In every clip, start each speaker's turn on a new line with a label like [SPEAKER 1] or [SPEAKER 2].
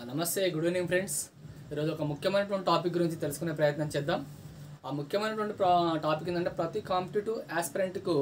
[SPEAKER 1] నమస్తే, good evening friends. ఈరోజు ఒక ముఖ్యమైనటువంటి టాపిక్ గురించి తెలుసుకునే ప్రయత్నం చేద్దాం. ఆ ముఖ్యమైనటువంటి టాపిక్ ఏంటంటే ప్రతి కాంపిటేటివ్ ఆస్పిరెంట్కు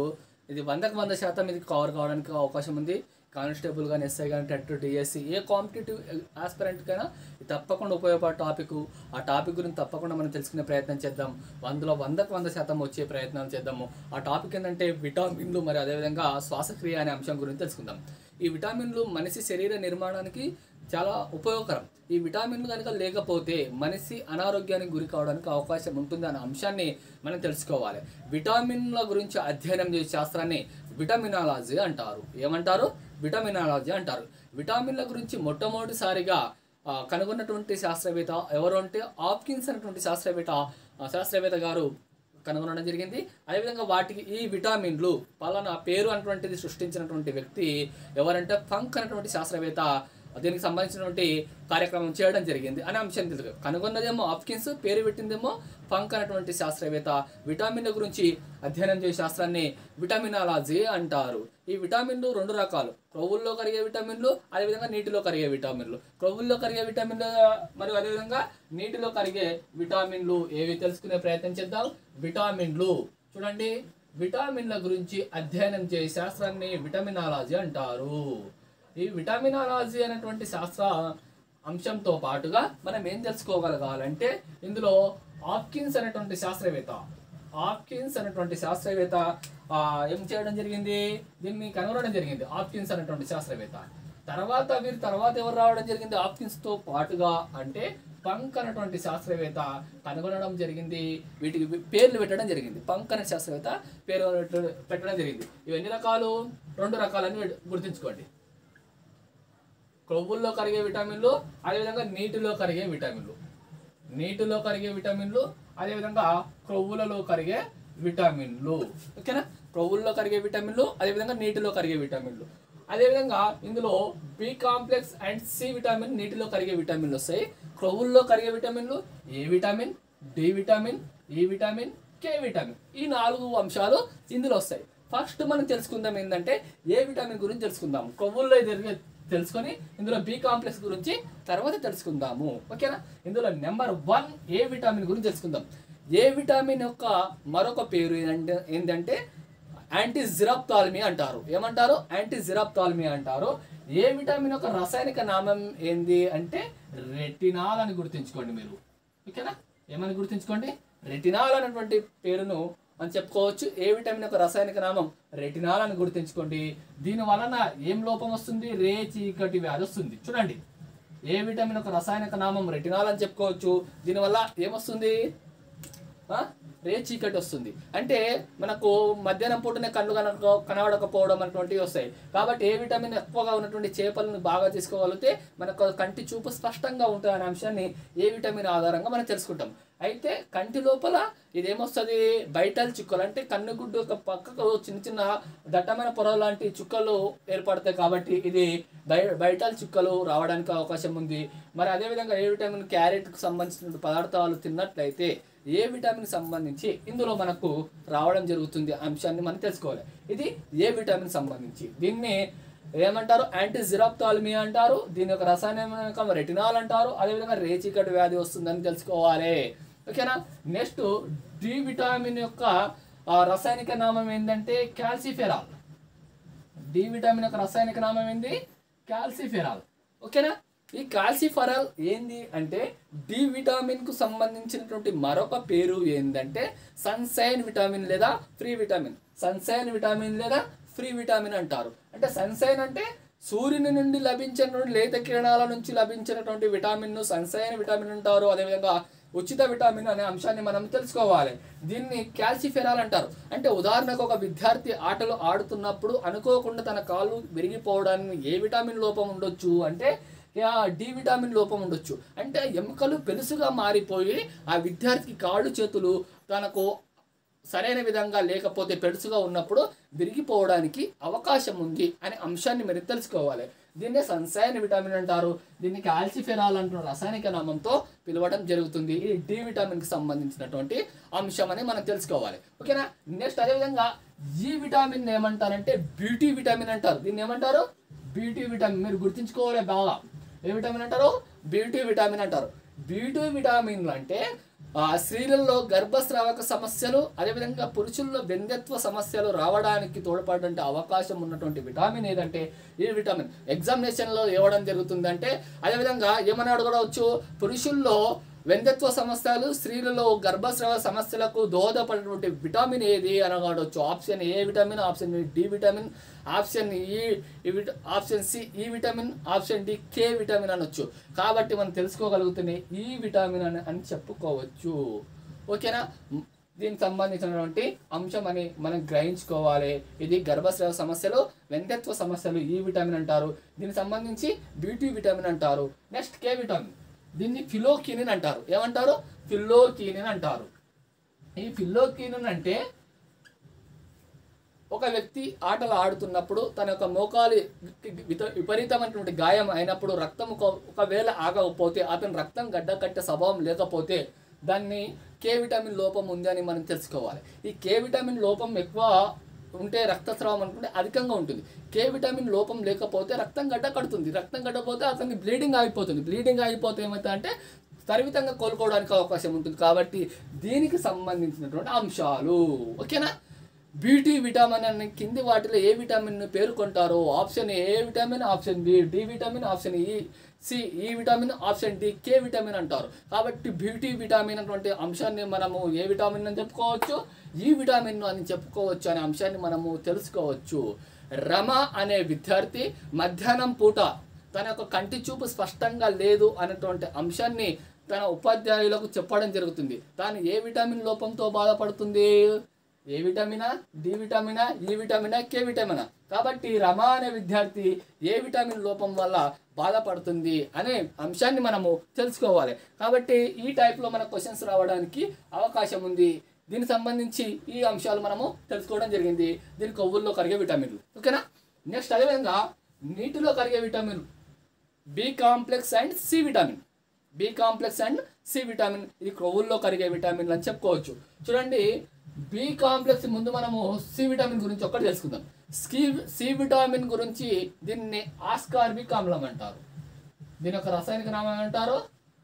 [SPEAKER 1] ఇది 100% ఇది కవర్ కావడానికి అవకాశం ఉంది. కానిస్టేబుల్ కానీ, ఎస్ఐ కానీ, టెట్, డిఎస్సి ఏ కాంపిటేటివ్ ఆస్పిరెంట్కైనా ఇది తప్పకుండా ఉపయోగపడే టాపిక్. ఆ టాపిక్ గురించి తప్పకుండా మనం తెలుసుకునే ప్రయత్నం చేద్దాం. అందులో 100% వచ్చే ప్రయత్నాలు చేద్దాము. ఆ టాపిక్ ఏంటంటే విటమిన్లు, మరి అదేవిధంగా శ్వాసక్రియ అనే అంశం గురించి తెలుసుకుందాం. ఈ విటమిన్లు మనిషి శరీర నిర్మాణానికి చాలా ఉపయోగకరం. ఈ విటమిన్లు కనుక లేకపోతే మనిషి అనారోగ్యానికి గురి కావడానికి అవకాశం ఉంటుంది అనే అంశాన్ని మనం తెలుసుకోవాలి. విటమిన్ల గురించి అధ్యయనం చేసే శాస్త్రాన్ని విటమినాలజీ అంటారు. ఏమంటారు? విటమినాలజీ అంటారు. విటమిన్ల గురించి మొట్టమొదటిసారిగా కనుగొన్నటువంటి శాస్త్రవేత్త ఎవరు అంటే హాప్కిన్స్ అనేటువంటి శాస్త్రవేత్త గారు కనుగొనడం జరిగింది. అదేవిధంగా వాటికి ఈ విటమిన్లు పలానా పేరు అటువంటిది సృష్టించినటువంటి వ్యక్తి ఎవరంటే ఫంక్ అనేటువంటి శాస్త్రవేత్త దీనికి సంబంధించినటువంటి కార్యక్రమం చేయడం జరిగింది అనే అంశం తెలుసు. కనుగొన్నదేమో హాప్కిన్స్, పేరు పెట్టిందేమో ఫంక్ అనేటువంటి శాస్త్రవేత్త. విటమిన్ల గురించి అధ్యయనం చేసే శాస్త్రాన్ని విటమినాలజీ అంటారు. ఈ విటమిన్లు రెండు రకాలు: క్రొవ్వుల్లో కరిగే విటమిన్లు, అదేవిధంగా నీటిలో కరిగే విటమిన్లు. క్రొవ్వుల్లో కరిగే విటమిన్లు మరియు అదేవిధంగా నీటిలో కరిగే విటమిన్లు ఏవి తెలుసుకునే ప్రయత్నం చేద్దాం. విటమిన్లు చూడండి, విటమిన్ల గురించి అధ్యయనం చేసే శాస్త్రాన్ని విటమినాలజీ అంటారు. ఈ విటమినాలజీ అనేటువంటి శాస్త్ర అంశంతో పాటుగా మనం ఏం తెలుసుకోగలగాలంటే ఇందులో హాప్కిన్స్ అనేటువంటి శాస్త్రవేత్త ఏం చేయడం జరిగింది, దీన్ని కనుగొనడం జరిగింది. హాప్కిన్స్ అనేటువంటి శాస్త్రవేత్త తర్వాత ఎవరు రావడం జరిగింది హాప్కిన్స్తో పాటుగా అంటే ఫంక్ అనేటువంటి శాస్త్రవేత్త కనుగొనడం జరిగింది. వీటికి పేర్లు పెట్టడం జరిగింది. ఫంక్ అనే శాస్త్రవేత్త పేరు పెట్టడం జరిగింది. ఇవి ఎన్ని రకాలు? రెండు రకాలని గుర్తుంచుకోండి. క్రొవ్వుల్లో కరిగే విటమిన్లు, అదేవిధంగా నీటిలో కరిగే విటమిన్లు, అదేవిధంగా క్రొవ్వులలో కరిగే విటమిన్లు. ఓకేనా? క్రొవ్వుల్లో కరిగే విటమిన్లు, అదేవిధంగా నీటిలో కరిగే విటమిన్లు. అదేవిధంగా ఇందులో B complex and C vitamin నీటిలో కరిగే విటమిన్లు వస్తాయి. క్రొవ్వుల్లో కరిగే విటమిన్లు A vitamin, D vitamin, E vitamin, K vitamin. ఈ 4 అంశాలు ఇందులో వస్తాయి. ఫస్ట్ మనం తెలుసుకుందాం ఏంటంటే ఏ విటమిన్ గురించి తెలుసుకుందాం. క్రొవ్వుల్లో తెలుసుకొని ఇందులో బి కాంప్లెక్స్ గురించి తర్వాత తెలుసుకుందాము. ఓకేనా? ఇందులో నెంబర్ 1 ఏ విటమిన్ గురించి తెలుసుకుందాం. ఏ విటమిన్ యొక్క మరొక పేరు ఏంటంటే యాంటీజిరాప్థాల్మీ అంటారు. ఏమంటారు? యాంటీజిరాప్థాల్మీ అంటారు. ఏ విటమిన్ యొక్క రసాయనిక నామం ఏంది అంటే రెటినాల్ అని గుర్తుంచుకోండి మీరు. ఓకేనా? ఏమని గుర్తుంచుకోండి? రెటినాల్ అనేటువంటి పేరును అని చెప్పుకోవచ్చు. ఏ విటమిన్ యొక్క రసాయనిక నామం రెటినాల్ అని గుర్తుంచుకోండి. దీని వలన ఏం లోపం వస్తుంది? రేచీకటి వ్యాధి వస్తుంది. చూడండి, ఏ విటమిన్ యొక్క రసాయనిక నామం రెటినాల్ అని చెప్పుకోవచ్చు. దీనివల్ల ఏమొస్తుంది? రేచీకటి వస్తుంది. అంటే మనకు మధ్యాహ్నం పూటనే కళ్ళు కనబడకపోవడం అటువంటివి వస్తాయి. కాబట్టి ఏ విటమిన్ ఎక్కువగా ఉన్నటువంటి చేపలను బాగా తీసుకోగలిగితే మనకు కంటి చూపు స్పష్టంగా ఉంటుంది అనే అంశాన్ని ఏ విటమిన్ ఆధారంగా మనం తెలుసుకుంటాం. అయితే కంటి లోపల ఇదేమొస్తుంది? బైటల్ చుక్కలు, అంటే కన్నుగుడ్డు ఒక పక్కకు చిన్న దట్టమైన పొర లాంటి చుక్కలు ఏర్పడతాయి. కాబట్టి ఇది బైటల్ చుక్కలు రావడానికి అవకాశం ఉంది. మరి అదేవిధంగా ఏ విటమిన్ క్యారెట్కు సంబంధించిన పదార్థాలు తిన్నట్లయితే ఏ విటమిన్ సంబంధించి ఇందులో మనకు రావడం జరుగుతుంది అంశాన్ని మనం తెలుసుకోవాలి. ఇది ఏ విటమిన్ సంబంధించి. దీన్ని ఏమంటారు? యాంటీజిరాప్థాల్మీ అంటారు. దీని యొక్క రసాయనికం రెటినాల్ అంటారు. అదేవిధంగా రేచీకటి వ్యాధి వస్తుందని తెలుసుకోవాలి. ఓకేనా? నెక్స్ట్ డి విటమిన్ యొక్క రసాయనిక నామం ఏంటంటే కాల్సిఫెరాల్. డి విటమిన్ యొక్క రసాయనిక నామం ఏంది? కాల్సిఫెరాల్. ఓకేనా? ఈ కాల్సిఫెరాల్ ఏంది అంటే డి విటమిన్ కు సంబంధించినటువంటి మరొక పేరు ఏంటంటే సన్షైన్ విటమిన్ లేదా ఫ్రీ విటమిన్. సన్షైన్ విటమిన్ లేదా ఫ్రీ విటమిన్ అంటారు. అంటే సన్షైన్ అంటే సూర్యుని నుండి లభించినటువంటి లేత కిరణాల నుంచి లభించినటువంటి విటమిన్ను సన్షైన్ విటమిన్ అంటారు. అదేవిధంగా ఉచిత విటమిన్ అనే అంశాన్ని మనం తెలుసుకోవాలి. దీన్ని కాల్సిఫెరాల్ అంటారు. అంటే ఉదాహరణకు ఒక విద్యార్థి ఆటలు ఆడుతున్నప్పుడు అనుకోకుండా తన కాళ్ళు విరిగిపోవడానికి ఏ విటమిన్ లోపం ఉండొచ్చు అంటే డి విటమిన్ లోపం ఉండొచ్చు. అంటే ఎముకలు పెలుసుగా మారిపోయి ఆ విద్యార్థికి కాళ్ళు చేతులు తనకు సరైన విధంగా లేకపోతే పెడుసుగా ఉన్నప్పుడు విరిగిపోవడానికి అవకాశం ఉంది అనే అంశాన్ని మీరు తెలుసుకోవాలి. దీన్నే సన్షైన్ విటమిన్ అంటారు. దీన్ని కాల్సిఫెరాల్ అంటున్న రసాయనిక నామంతో పిలవడం జరుగుతుంది. ఈ డి విటమిన్కి సంబంధించినటువంటి అంశం అని మనం తెలుసుకోవాలి. ఓకేనా? నెక్స్ట్ అదేవిధంగా ఈ విటమిన్ ఏమంటారంటే బ్యూటీ విటమిన్ అంటారు. దీన్ని ఏమంటారు? Beauty vitamin. మీరు గుర్తుంచుకోవాలి బాగా. ఏ విటమిన్ అంటారు? B2 విటమిన్ అంటారు. B2 విటమిన్లు అంటే స్త్రీలలో గర్భస్రావక సమస్యలు, అదేవిధంగా పురుషుల్లో వెంధ్యత్వ సమస్యలు రావడానికి తోడ్పడే అవకాశం ఉన్నటువంటి విటమిన్ ఏదంటే ఈ విటమిన్. ఎగ్జామినేషన్లో ఇవ్వడం జరుగుతుందంటే అదేవిధంగా ఏమని అడగవచ్చు, పురుషుల్లో వెంధ్యత్వ సమస్యలు, స్త్రీలలో గర్భస్రావ సమస్యలకు దోహదపడేటువంటి విటమిన్ ఏది అని అడగవచ్చు. Option A vitamin, option D vitamin, option option C E vitamin, option D K vitamin అనొచ్చు. కాబట్టి మనం తెలుసుకోగలుగుతూనే ఈ విటమిన్ అని చెప్పుకోవచ్చు. ఓకేనా? దీనికి సంబంధించినటువంటి అంశం అని మనం గ్రహించుకోవాలి. ఇది గర్భస్రావ సమస్యలు, వెంధ్యత్వ సమస్యలు ఈ విటమిన్ అంటారు. దీనికి సంబంధించి B2 విటమిన్ అంటారు. నెక్స్ట్ కే విటమిన్, దీన్ని ఫిలోకినిన్ అంటారు. ఏమంటారు? ఫిలోకినిన్ అంటారు. ఈ ఫిలోకినిన్ అంటే ఒక వ్యక్తి ఆటలు ఆడుతున్నప్పుడు తన యొక్క మోకాలి విపరీతమైనటువంటి గాయం అయినప్పుడు రక్తం ఒకవేళ ఆగకపోతే, అతను రక్తం గడ్డ కట్టే స్వభావం లేకపోతే దాన్ని కే విటమిన్ లోపం ఉంది అని మనం తెలుసుకోవాలి. ఈ కే విటమిన్ లోపం ఎక్కువ ఉంటే రక్తస్రావం అనుకుంటే అధికంగా ఉంటుంది. కే విటమిన్ లోపం లేకపోతే రక్తం గడ్డ కడుతుంది. రక్తం గడ్డపోతే అతనికి బ్లీడింగ్ ఆగిపోతుంది. బ్లీడింగ్ ఆగిపోతే ఏమవుతుంది అంటే త్వరితంగా కోలుకోవడానికి అవకాశం ఉంటుంది. కాబట్టి దీనికి సంబంధించినటువంటి అంశాలు. ఓకేనా? B2 విటమిన్ అని కింది వాటిలో ఏ విటమిన్ పేర్కొంటారో option A vitamin, option B D vitamin, option C E vitamin, option D K vitamin అంటారు. కాబట్టి B2 విటమిన్ అటువంటి అంశాన్ని మనము ఏ విటమిన్ అని చెప్పుకోవచ్చు, ఈ విటమిన్ అని చెప్పుకోవచ్చు అనే అంశాన్ని మనము తెలుసుకోవచ్చు. రమ అనే విద్యార్థి మధ్యాహ్నం పూట తన యొక్క కంటి చూపు స్పష్టంగా లేదు అనేటువంటి అంశాన్ని తన ఉపాధ్యాయులకు చెప్పడం జరుగుతుంది. తాను ఏ విటమిన్ లోపంతో బాధపడుతుంది? ఏ విటమినా, డి విటమినా, ఈ విటమినా, కే విటమినా? కాబట్టి రమ అనే విద్యార్థి ఏ విటమిన్ లోపం వల్ల బాధపడుతుంది అనే అంశాన్ని మనము తెలుసుకోవాలి. కాబట్టి ఈ టైప్లో మన క్వశ్చన్స్ రావడానికి అవకాశం ఉంది. దీనికి సంబంధించి ఈ అంశాలు మనము తెలుసుకోవడం జరిగింది. దీని కొవ్వుల్లో కరిగే విటమిన్లు. ఓకేనా? నెక్స్ట్ అదేవిధంగా నీటిలో కరిగే vitamin B complex and C vitamin. B complex and C vitamin ఇది కొవ్వుల్లో కరిగే విటమిన్లు అని చెప్పుకోవచ్చు. చూడండి, B కాంప్లెక్స్ ముందు మనము సి విటమిన్ గురించి ఒక్కటి తెలుసుకుందాం. సి విటమిన్ గురించి దీన్ని ఆస్కార్బిక్ ఆమ్లం అంటారు. దీని యొక్క రసాయనిక నామం ఏమంటారు?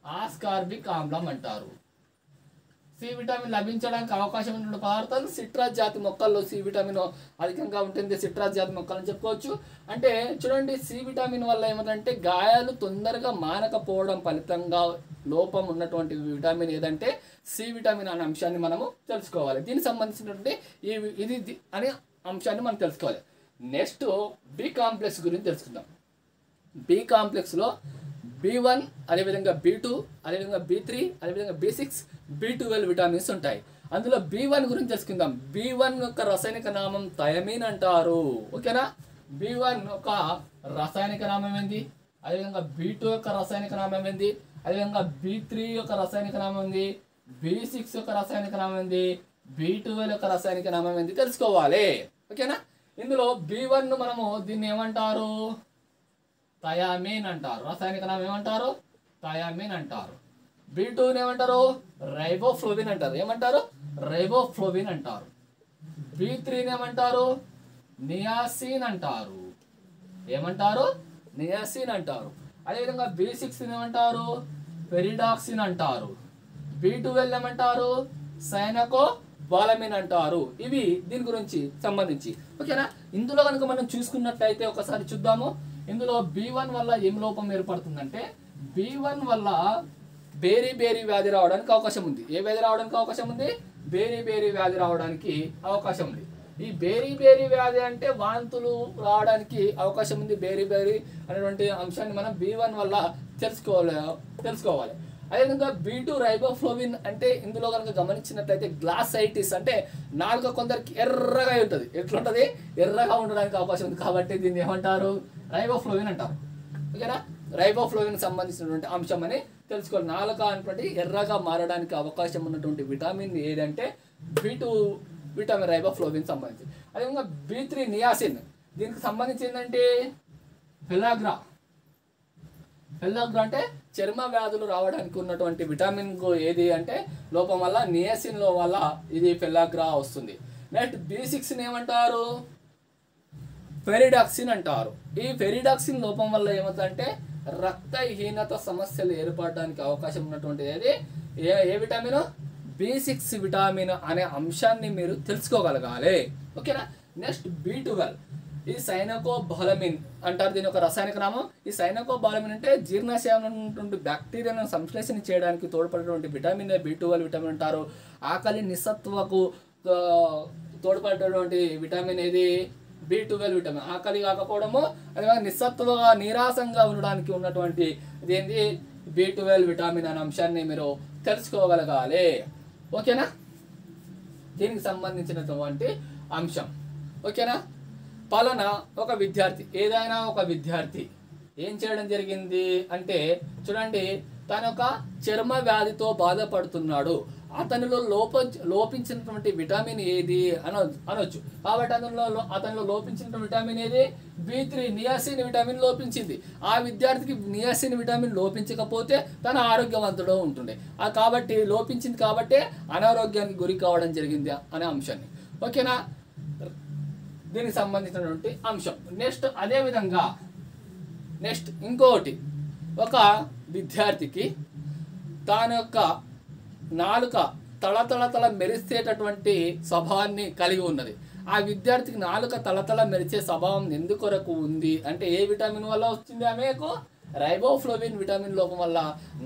[SPEAKER 1] ఆస్కార్బిక్ ఆమ్లం అంటారు. సి విటమిన్ లభించడానికి అవకాశం ఉన్న పదార్థాలు సిట్రస్ జాతి మొక్కల్లో సి విటమిన్ అధికంగా ఉంటుంది. సిట్రస్ జాతి మొక్కలు అని చెప్పుకోవచ్చు. అంటే చూడండి, సి విటమిన్ వల్ల ఏమంటే గాయాలు తొందరగా మానకపోవడం ఫలితంగా లోపం ఉన్నటువంటి విటమిన్ ఏదంటే సి విటమిన్ అనే అంశాన్ని మనము తెలుసుకోవాలి. దీనికి సంబంధించినటువంటి ఇది అనే అంశాన్ని మనం తెలుసుకోవాలి. నెక్స్ట్ B కాంప్లెక్స్ గురించి తెలుసుకుందాం. B కాంప్లెక్స్లో B1, అదేవిధంగా B2, అదేవిధంగా B3, అదేవిధంగా B6, B12 విటమిన్స్ ఉంటాయి. అందులో B1 గురించి తెలుసుకుందాం. B1 యొక్క రసాయనిక నామం థయమిన్ అంటారు. ఓకేనా? B1 యొక్క రసాయనిక నామం ఏంది? అదేవిధంగా B2 యొక్క రసాయనిక నామం ఏంది? అదేవిధంగా B3 యొక్క రసాయనిక నామం ఏంది? B6 యొక్క రసాయనిక నామం ఏంది? B12 యొక్క రసాయనిక నామం ఏంది తెలుసుకోవాలి. ఓకేనా? ఇందులో B1 మనము దీన్ని ఏమంటారు? థయామిన్ అంటారు. రసాయనిక నామం ఏమంటారు? థయామిన్ అంటారు. B2 ఏమంటారు? రైబోఫ్లోవిన్ అంటారు. ఏమంటారు? రైబోఫ్లోవిన్ అంటారు. B3 ఏమంటారు? నియాసిన్ అంటారు. ఏమంటారు? నియాసిన్ అంటారు. అదేవిధంగా B6 ఏమంటారు? పెరిడాక్సిన్ అంటారు. B12 ఏమంటారు? సైనకోబాలమిన్ అంటారు. ఇవి దీని గురించి సంబంధించి. ఓకేనా? ఇందులో కనుక మనం చూసుకున్నట్లయితే ఒకసారి చూద్దాము. ఇందులో B1 వల్ల ఏం లోపం ఏర్పడుతుందంటే B1 వల్ల బేరీ వ్యాధి రావడానికి అవకాశం ఉంది. ఏ వ్యాధి రావడానికి అవకాశం ఉంది? బేరీ వ్యాధి రావడానికి అవకాశం ఉంది. ఈ బేరీ వ్యాధి అంటే వాంతులు రావడానికి అవకాశం ఉంది. బేరీ అనేటువంటి అంశాన్ని మనం B1 వల్ల తెలుసుకోవాలి. అదేవిధంగా B2 రైబోఫ్లోవిన్ అంటే ఇందులో కనుక గమనించినట్లయితే గ్లాసైటిస్ అంటే నాలుక కొందరికి ఎర్రగా ఉంటుంది. ఎట్లుంటుంది? ఎర్రగా ఉండడానికి అవకాశం ఉంది. కాబట్టి దీన్ని ఏమంటారు? రైబోఫ్లోవిన్ అంటారు. ఓకేనా? రైబోఫ్లోవిన్ సంబంధించినటువంటి అంశం అని తెలుసుకోవాలి. నాలుక అనేటువంటి ఎర్రగా మారడానికి అవకాశం ఉన్నటువంటి విటమిన్ ఏదంటే B2 విటమిన్ రైబోఫ్లోవిన్ సంబంధించి. అదేవిధంగా B3 నియాసిన్ దీనికి సంబంధించి ఏంటంటే ఫెలాగ్రా అంటే చర్మ వ్యాధులు రావడానికి ఉన్నటువంటి విటమిన్ ఏది అంటే లోపం వల్ల నియాసిన్ లో వల్ల ఇది ఫెలాగ్రా వస్తుంది. నెక్స్ట్ B6 ఏమంటారు? ఫెరిడాక్సిన్ అంటారు. ఈ ఫెరిడాక్సిన్ లోపం వల్ల ఏమవుతుందంటే రక్తహీనత సమస్యలు ఏర్పడడానికి అవకాశం ఉన్నటువంటిది ఏది ఏ విటమిన్ B6 విటమిన్ అనే అంశాన్ని మీరు తెలుసుకోగలగాలి. ఓకేనా. నెక్స్ట్ B12 ఈ సైనకోబాలమిన్ అంటారు, దీని ఒక రసాయనిక నామం. ఈ సైనకోబాలమిన్ అంటే జీర్ణాశయంలో ఉన్నటువంటి బ్యాక్టీరియాను సంశ్లేషణ చేయడానికి తోడ్పడేటువంటి విటమిన్ B12 విటమిన్ అంటారు. ఆకలి నిస్సత్వకు తోడ్పడేటువంటి విటమిన్ ఏది B12 విటమిన్. ఆకలి కాకపోవడము అదే నిస్సత్వగా నీరాసంగా ఉండడానికి ఉన్నటువంటి ఇదేంటి B12 విటమిన్ అనే అంశాన్ని మీరు తెలుసుకోగలగాలి. ఓకేనా. దీనికి సంబంధించినటువంటి అంశం. ఓకేనా. పలానా ఒక విద్యార్థి, ఏదైనా ఒక విద్యార్థి ఏం చేయడం జరిగింది అంటే చూడండి, తన ఒక చర్మ వ్యాధితో బాధపడుతున్నాడు. అతనిలో లోపించినటువంటి విటమిన్ ఏది అనొచ్చు. కాబట్టి అతనిలో లోపించిన విటమిన్ ఏది B3 నియాసిన్ విటమిన్ లోపించింది. ఆ విద్యార్థికి నియాసిన్ విటమిన్ లోపించకపోతే తన ఆరోగ్యవంతుడు ఉంటుండే. కాబట్టి లోపించింది కాబట్టి అనారోగ్యానికి గురి కావడం జరిగింది అనే అంశాన్ని. ఓకేనా. దీనికి సంబంధించినటువంటి అంశం. నెక్స్ట్ అదేవిధంగా నెక్స్ట్ ఇంకోటి, ఒక విద్యార్థికి తాను యొక్క నాలుక తళతళ మెరిసేటటువంటి స్వభావాన్ని కలిగి ఉన్నది. ఆ విద్యార్థికి నాలుక తళతళ మెరిసే స్వభావం ఎందుకొరకు ఉంది అంటే ఏ విటమిన్ వల్ల వచ్చింది ఆమెకు? రైబోఫ్లోవిన్ విటమిన్ లోపం వల్ల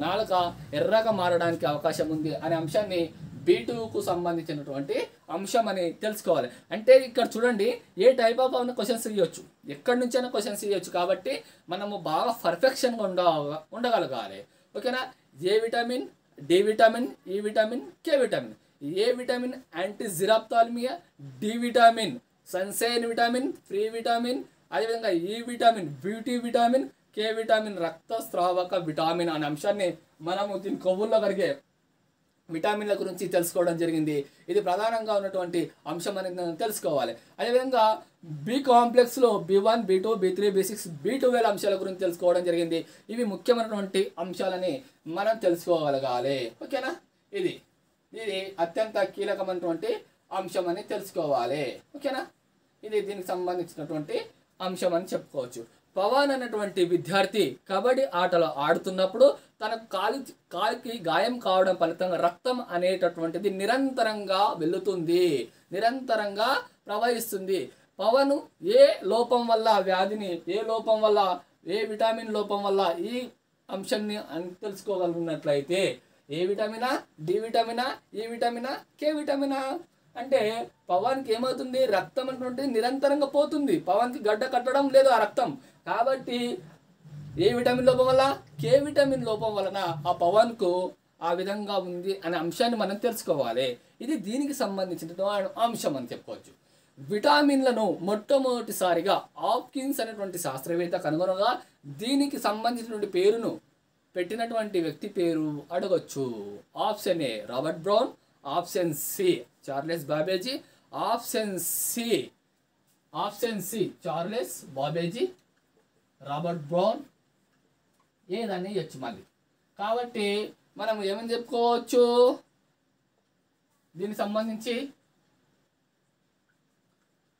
[SPEAKER 1] నాలుక ఎర్రగా మారడానికి అవకాశం ఉంది అనే అంశాన్ని B2కు సంబంధించినటువంటి అంశం అని తెలుసుకోవాలి. అంటే ఇక్కడ చూడండి, ఏ టైప్ ఆఫ్ క్వశ్చన్స్ ఇవ్వచ్చు, ఎక్కడి నుంచైనా క్వశ్చన్స్ ఇవ్వచ్చు. కాబట్టి మనము బాగా పర్ఫెక్షన్గా ఉండగలగాలి. ఓకేనా. A vitamin, D vitamin, E vitamin, K vitamin. A vitamin anti xerophthalmia, D vitamin sunshine vitamin, free vitamin, అదేవిధంగా E vitamin beauty vitamin, K vitamin రక్తస్రావక విటమిన్ అనే అంశాన్ని మనము దీని కొవ్వుల్లో కరిగే విటమిన్ల గురించి తెలుసుకోవడం జరిగింది. ఇది ప్రధానంగా ఉన్నటువంటి అంశం అనేది తెలుసుకోవాలి. అదేవిధంగా బి కాంప్లెక్స్లో B1, B2, B3, B6, B12 అంశాల గురించి తెలుసుకోవడం జరిగింది. ఇవి ముఖ్యమైనటువంటి అంశాలని మనం తెలుసుకోగలగాలి. ఓకేనా. ఇది అత్యంత కీలకమైనటువంటి అంశం అని తెలుసుకోవాలి. ఓకేనా. ఇది దీనికి సంబంధించినటువంటి అంశం అని చెప్పుకోవచ్చు. పవన్ అనేటువంటి విద్యార్థి కబడ్డీ ఆటలో ఆడుతున్నప్పుడు తన కాలికి గాయం కావడం ఫలితంగా రక్తం అనేటటువంటిది నిరంతరంగా వెళుతుంది, నిరంతరంగా ప్రవహిస్తుంది. పవన్ ఏ లోపం వల్ల వ్యాధిని, ఏ లోపం వల్ల, ఏ విటమిన్ లోపం వల్ల ఈ అంశాన్ని తెలుసుకోగలిగినట్లయితే ఏ విటమినా, డి విటమినా, ఈ విటమినా, కే విటమినా అంటే పవన్కి ఏమవుతుంది, రక్తం అనేటువంటిది నిరంతరంగా పోతుంది. పవన్కి గడ్డ కట్టడం లేదు ఆ రక్తం. కాబట్టి ఏ విటమిన్ లోపం వల్ల, కే విటమిన్ లోపం వలన ఆ పవన్కు ఆ విధంగా ఉంది అనే అంశాన్ని మనం తెలుసుకోవాలి. ఇది దీనికి సంబంధించిన అంశం అని చెప్పుకోవచ్చు. విటమిన్లను మొట్టమొదటిసారిగా హాప్కిన్స్ అనేటువంటి శాస్త్రవేత్త కనుగొనగా దీనికి సంబంధించినటువంటి పేరును పెట్టినటువంటి వ్యక్తి పేరు అడగొచ్చు. Option A Robert Brown, option C Charles Babbage, option C Charles Babbage, Robert Brown, ఏదని ఇవ్వచ్చు మళ్ళీ. కాబట్టి మనం ఏమని చెప్పుకోవచ్చు దీనికి సంబంధించి?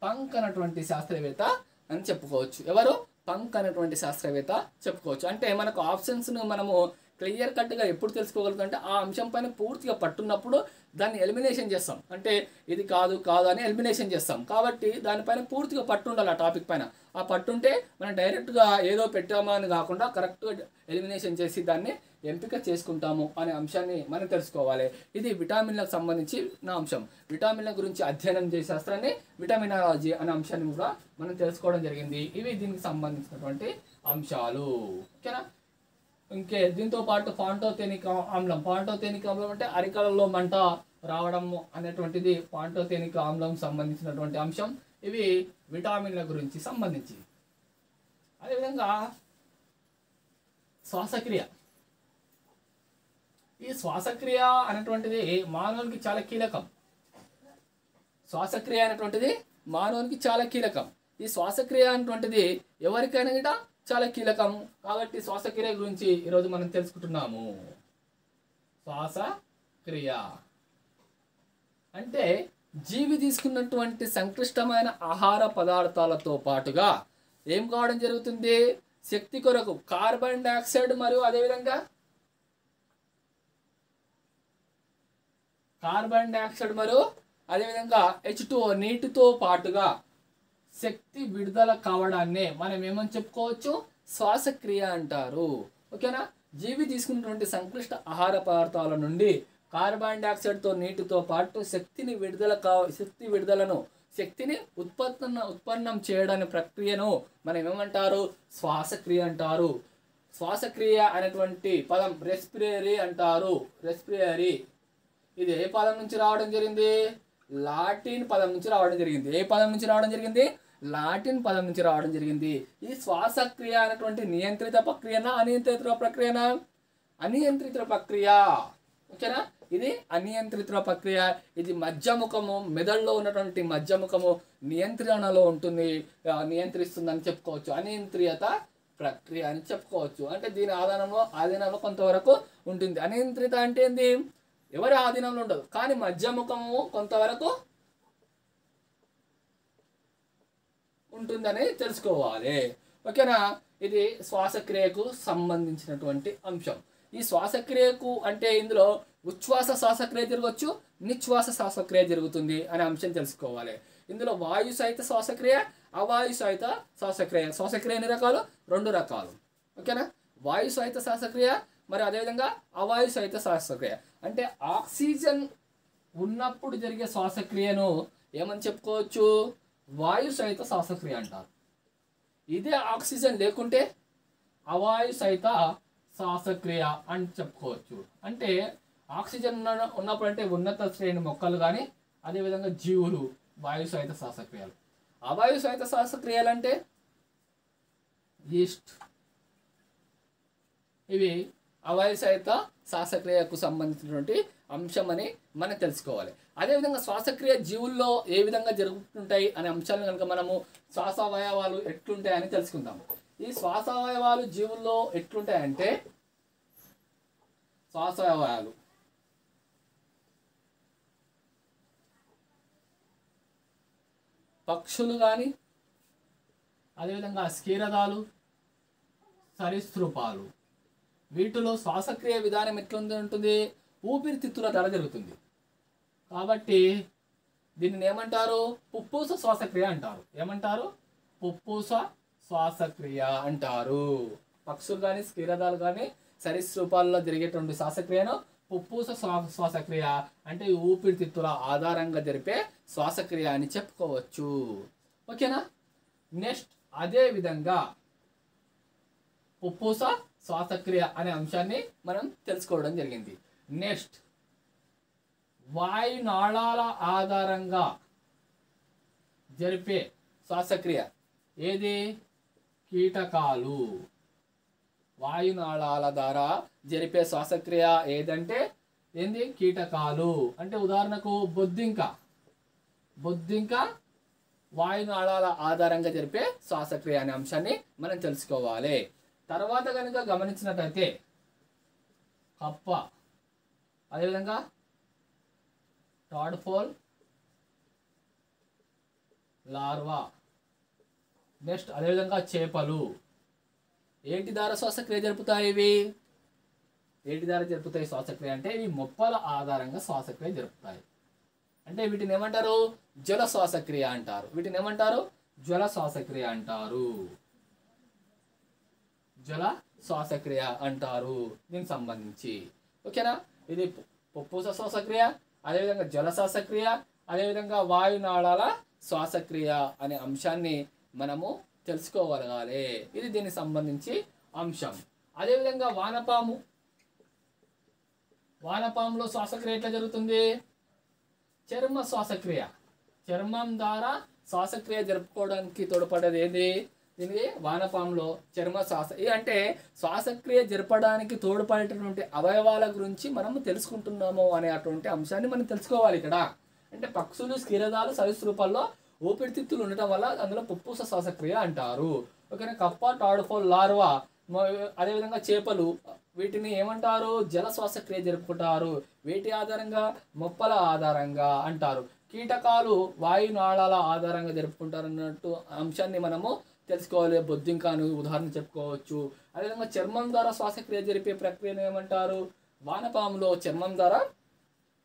[SPEAKER 1] పంక్ అనేటువంటి శాస్త్రవేత్త అని చెప్పుకోవచ్చు. ఎవరు? పంక్ అనేటువంటి శాస్త్రవేత్త చెప్పుకోవచ్చు. అంటే మనకు ఆప్షన్స్ను మనము క్లియర్ కట్గా ఎప్పుడు తెలుసుకోగలుగుతాం అంటే ఆ అంశం పైన పూర్తిగా పట్టున్నప్పుడు దాన్ని ఎలిమినేషన్ చేస్తాం. అంటే ఇది కాదు అని ఎలిమినేషన్ చేస్తాం. కాబట్టి దానిపైన పూర్తిగా పట్టు ఉండాలి. ఆ టాపిక్ పైన ఆ పట్టుంటే మనం డైరెక్ట్గా ఏదో పెట్టామా అని కాకుండా కరెక్ట్గా ఎలిమినేషన్ చేసి దాన్ని ఎంపిక చేసుకుంటాము అనే అంశాన్ని మనం తెలుసుకోవాలి. ఇది విటమిన్లకు సంబంధించి నా అంశం. విటమిన్ల గురించి అధ్యయనం చేసే శాస్త్రాన్ని విటమినాలజీ అనే అంశాన్ని కూడా మనం తెలుసుకోవడం జరిగింది. ఇవి దీనికి సంబంధించినటువంటి అంశాలు. ఓకేనా. ఇంకే దీంతో పాటు పాంటోథెనిక్ ఆమ్లం. పాంటోథెనిక్ ఆమ్లం అంటే అరికలలో మంట రావడం అనేటువంటిది పాంటోథెనిక్ ఆమ్లం సంబంధించినటువంటి అంశం. ఇవి విటమిన్ల గురించి సంబంధించి. అదేవిధంగా శ్వాసక్రియ. ఈ శ్వాసక్రియ అనేటువంటిది మానవునికి చాలా కీలకం. శ్వాసక్రియ అనేటువంటిది మానవునికి చాలా కీలకం. ఈ శ్వాసక్రియ అనేటువంటిది ఎవరికైనా కూడా చాలా కీలకం. కాబట్టి శ్వాసక్రియ గురించి ఈరోజు మనం తెలుసుకుంటున్నాము. శ్వాసక్రియ అంటే జీవి తీసుకున్నటువంటి సంక్లిష్టమైన ఆహార పదార్థాలతో పాటుగా ఏం కావడం జరుగుతుంది, శక్తి కొరకు కార్బన్ డైఆక్సైడ్ మరియు అదేవిధంగా కార్బన్ డైఆక్సైడ్ మరియు అదేవిధంగా H2O నీటితో పాటుగా శక్తి విడుదల కావడాన్నే మనం ఏమని చెప్పుకోవచ్చు, శ్వాసక్రియ అంటారు. ఓకేనా. జీవి తీసుకున్నటువంటి సంక్లిష్ట ఆహార పదార్థాల నుండి కార్బన్ డైఆక్సైడ్తో నీటితో పాటు శక్తిని ఉత్పన్నం చేయడానికి ప్రక్రియను మనం ఏమంటారు, శ్వాసక్రియ అంటారు. శ్వాసక్రియ అనేటువంటి పదం రెస్పిరేటరీ అంటారు. రెస్పిరేటరీ ఇది ఏ పదం నుంచి రావడం జరిగింది, లాటిన్ పదం నుంచి రావడం జరిగింది. ఏ పదం నుంచి రావడం జరిగింది, లాటిన్ పదం నుంచి రావడం జరిగింది. ఈ శ్వాసక్రియ అనేటువంటి నియంత్రిత ప్రక్రియనా అనియంత్రిత ప్రక్రియనా, అనియంత్రిత ప్రక్రియ. ఓకేనా. ఇది అనియంత్రిత ప్రక్రియ. ఇది మధ్యముఖము, మెదడులో ఉన్నటువంటి మధ్యముఖము నియంత్రణలో ఉంటుంది, నియంత్రిస్తుందని చెప్పుకోవచ్చు. అనియంత్రిత ప్రక్రియ అని చెప్పుకోవచ్చు. అంటే దీని ఆధీనంలో కొంతవరకు ఉంటుంది. అనియంత్రిత అంటే ఏంది, ఎవరి ఆధీనంలో ఉండదు, కానీ మధ్యముఖము కొంతవరకు ఉంటుందని తెలుసుకోవాలి. ఓకేనా. ఇది శ్వాసక్రియకు సంబంధించినటువంటి అంశం. ఈ శ్వాసక్రియకు అంటే ఇందులో ఉచ్ఛ్వాస శ్వాసక్రియ జరగవచ్చు, నిశ్వాస శ్వాసక్రియ జరుగుతుంది అనే అంశం తెలుసుకోవాలి. ఇందులో వాయు సహిత శ్వాసక్రియ, అవాయు సహిత శ్వాసక్రియ. శ్వాసక్రియ ఎన్ని రకాలు, 2 రకాలు. ఓకేనా. వాయు సహిత శ్వాసక్రియ మరి అదేవిధంగా అవాయు సహిత శ్వాసక్రియ. అంటే ఆక్సిజన్ ఉన్నప్పుడు జరిగే శ్వాసక్రియను ఏమని చెప్పుకోవచ్చు, వాయు సహిత శ్వాసక్రియ అంటారు. ఇదే ఆక్సిజన్ లేకుంటే అవాయు సహిత శ్వాసక్రియ అని చెప్పుకోవచ్చు. అంటే ఆక్సిజన్ ఉన్నప్పుడు అంటే ఉన్నత శ్రేణి మొక్కలు కానీ అదేవిధంగా జీవులు వాయు సహిత శ్వాసక్రియలు. అవాయు సహిత శ్వాసక్రియలు అంటే ఈస్ట్, ఇవి అవాయు సహిత శ్వాసక్రియకు సంబంధించినటువంటి అంశం అని మనం తెలుసుకోవాలి. అదేవిధంగా శ్వాసక్రియ జీవుల్లో ఏ విధంగా జరుగుతుంటాయి అనే అంశాలను కనుక మనము శ్వాసావయవాలు ఎట్లుంటాయని తెలుసుకుందాము. ఈ శ్వాసావయవాలు జీవుల్లో ఎట్లుంటాయంటే, శ్వాసావయవాలు పక్షులు కానీ అదేవిధంగా క్షీరదాలు, సరీసృపాలు, వీటిలో శ్వాసక్రియ విధానం ఎట్లుంటుంది, ఊపిరితిత్తుల ద్వారా జరుగుతుంది. కాబట్టి దీనిని ఏమంటారు, పుప్పూస శ్వాసక్రియ అంటారు. ఏమంటారు, పుప్పూస శ్వాసక్రియ అంటారు. పక్షులు కానీ క్షీరదాలు కానీ సరీసృపాలలో జరిగేటువంటి శ్వాసక్రియను పుప్పూస శ్వాసక్రియ అంటే ఊపిరితిత్తుల ఆధారంగా జరిపే శ్వాసక్రియ అని చెప్పుకోవచ్చు. ఓకేనా. నెక్స్ట్ అదే విధంగా పుప్పూస శ్వాసక్రియ అనే అంశాన్ని మనం తెలుసుకోవడం జరిగింది. నెక్స్ట్ వాయునాళాల ఆధారంగా జరిపే శ్వాసక్రియ ఏది, కీటకాలు. వాయునాళాల ద్వారా జరిపే శ్వాసక్రియ ఏదంటే ఏంది, కీటకాలు. అంటే ఉదాహరణకు బొద్దింక వాయునాళాల ఆధారంగా జరిపే శ్వాసక్రియ అనే అంశాన్ని మనం తెలుసుకోవాలి. తర్వాత కనుక గమనించినట్లయితే కప్ప, అదేవిధంగా టాడ్పోల్ లార్వా, నెక్స్ట్ అదేవిధంగా చేపలు ఏంటి ద్వారా శ్వాసక్రియ జరుపుతాయి. ఇవి ఏంటి ద్వారా జరుపుతాయి శ్వాసక్రియ అంటే ఇవి మొప్పల ఆధారంగా శ్వాసక్రియ జరుపుతాయి. అంటే వీటిని ఏమంటారు, జల శ్వాసక్రియ అంటారు. వీటిని ఏమంటారు, జ్వల శ్వాసక్రియ అంటారు. జల శ్వాసక్రియ అంటారు దీనికి సంబంధించి. ఓకేనా. ఇది పుప్పూస శ్వాసక్రియ, అదేవిధంగా జల శ్వాసక్రియ, అదేవిధంగా వాయునాళాల శ్వాసక్రియ అనే అంశాన్ని మనము తెలుసుకోగలగాలి. ఇది దీనికి సంబంధించి అంశం. అదేవిధంగా వానపాములో శ్వాసక్రియ ఎట్లా జరుగుతుంది, చర్మ శ్వాసక్రియ. చర్మం ద్వారా శ్వాసక్రియ జరుపుకోవడానికి తోడ్పడేది ఏది, దీనికి వానపాములో చర్మ అంటే శ్వాసక్రియ జరపడానికి తోడ్పడేటటువంటి అవయవాల గురించి మనము తెలుసుకుంటున్నాము అనే అటువంటి అంశాన్ని మనం తెలుసుకోవాలి ఇక్కడ. అంటే పక్షులు, క్షీరదాలు, సరీసృపాల్లో ఊపిరితిత్తులు ఉండటం వల్ల అందులో పుప్పూస శ్వాసక్రియ అంటారు. ఓకేనా. కప్ప, టాడ్పోల్ లార్వా, అదేవిధంగా చేపలు వీటిని ఏమంటారు, జల శ్వాసక్రియ జరుపుకుంటారు. వీటి ఆధారంగా మొప్పల ఆధారంగా అంటారు. కీటకాలు వాయునాళాల ఆధారంగా జరుపుకుంటారు అన్నట్టు అంశాన్ని మనము తెలుసుకోవాలి. బొద్దింక అని ఉదాహరణ చెప్పుకోవచ్చు. అదేవిధంగా చర్మం ద్వారా శ్వాసక్రియ జరిపే ప్రక్రియను ఏమంటారు? వానపాములో చర్మం ద్వారా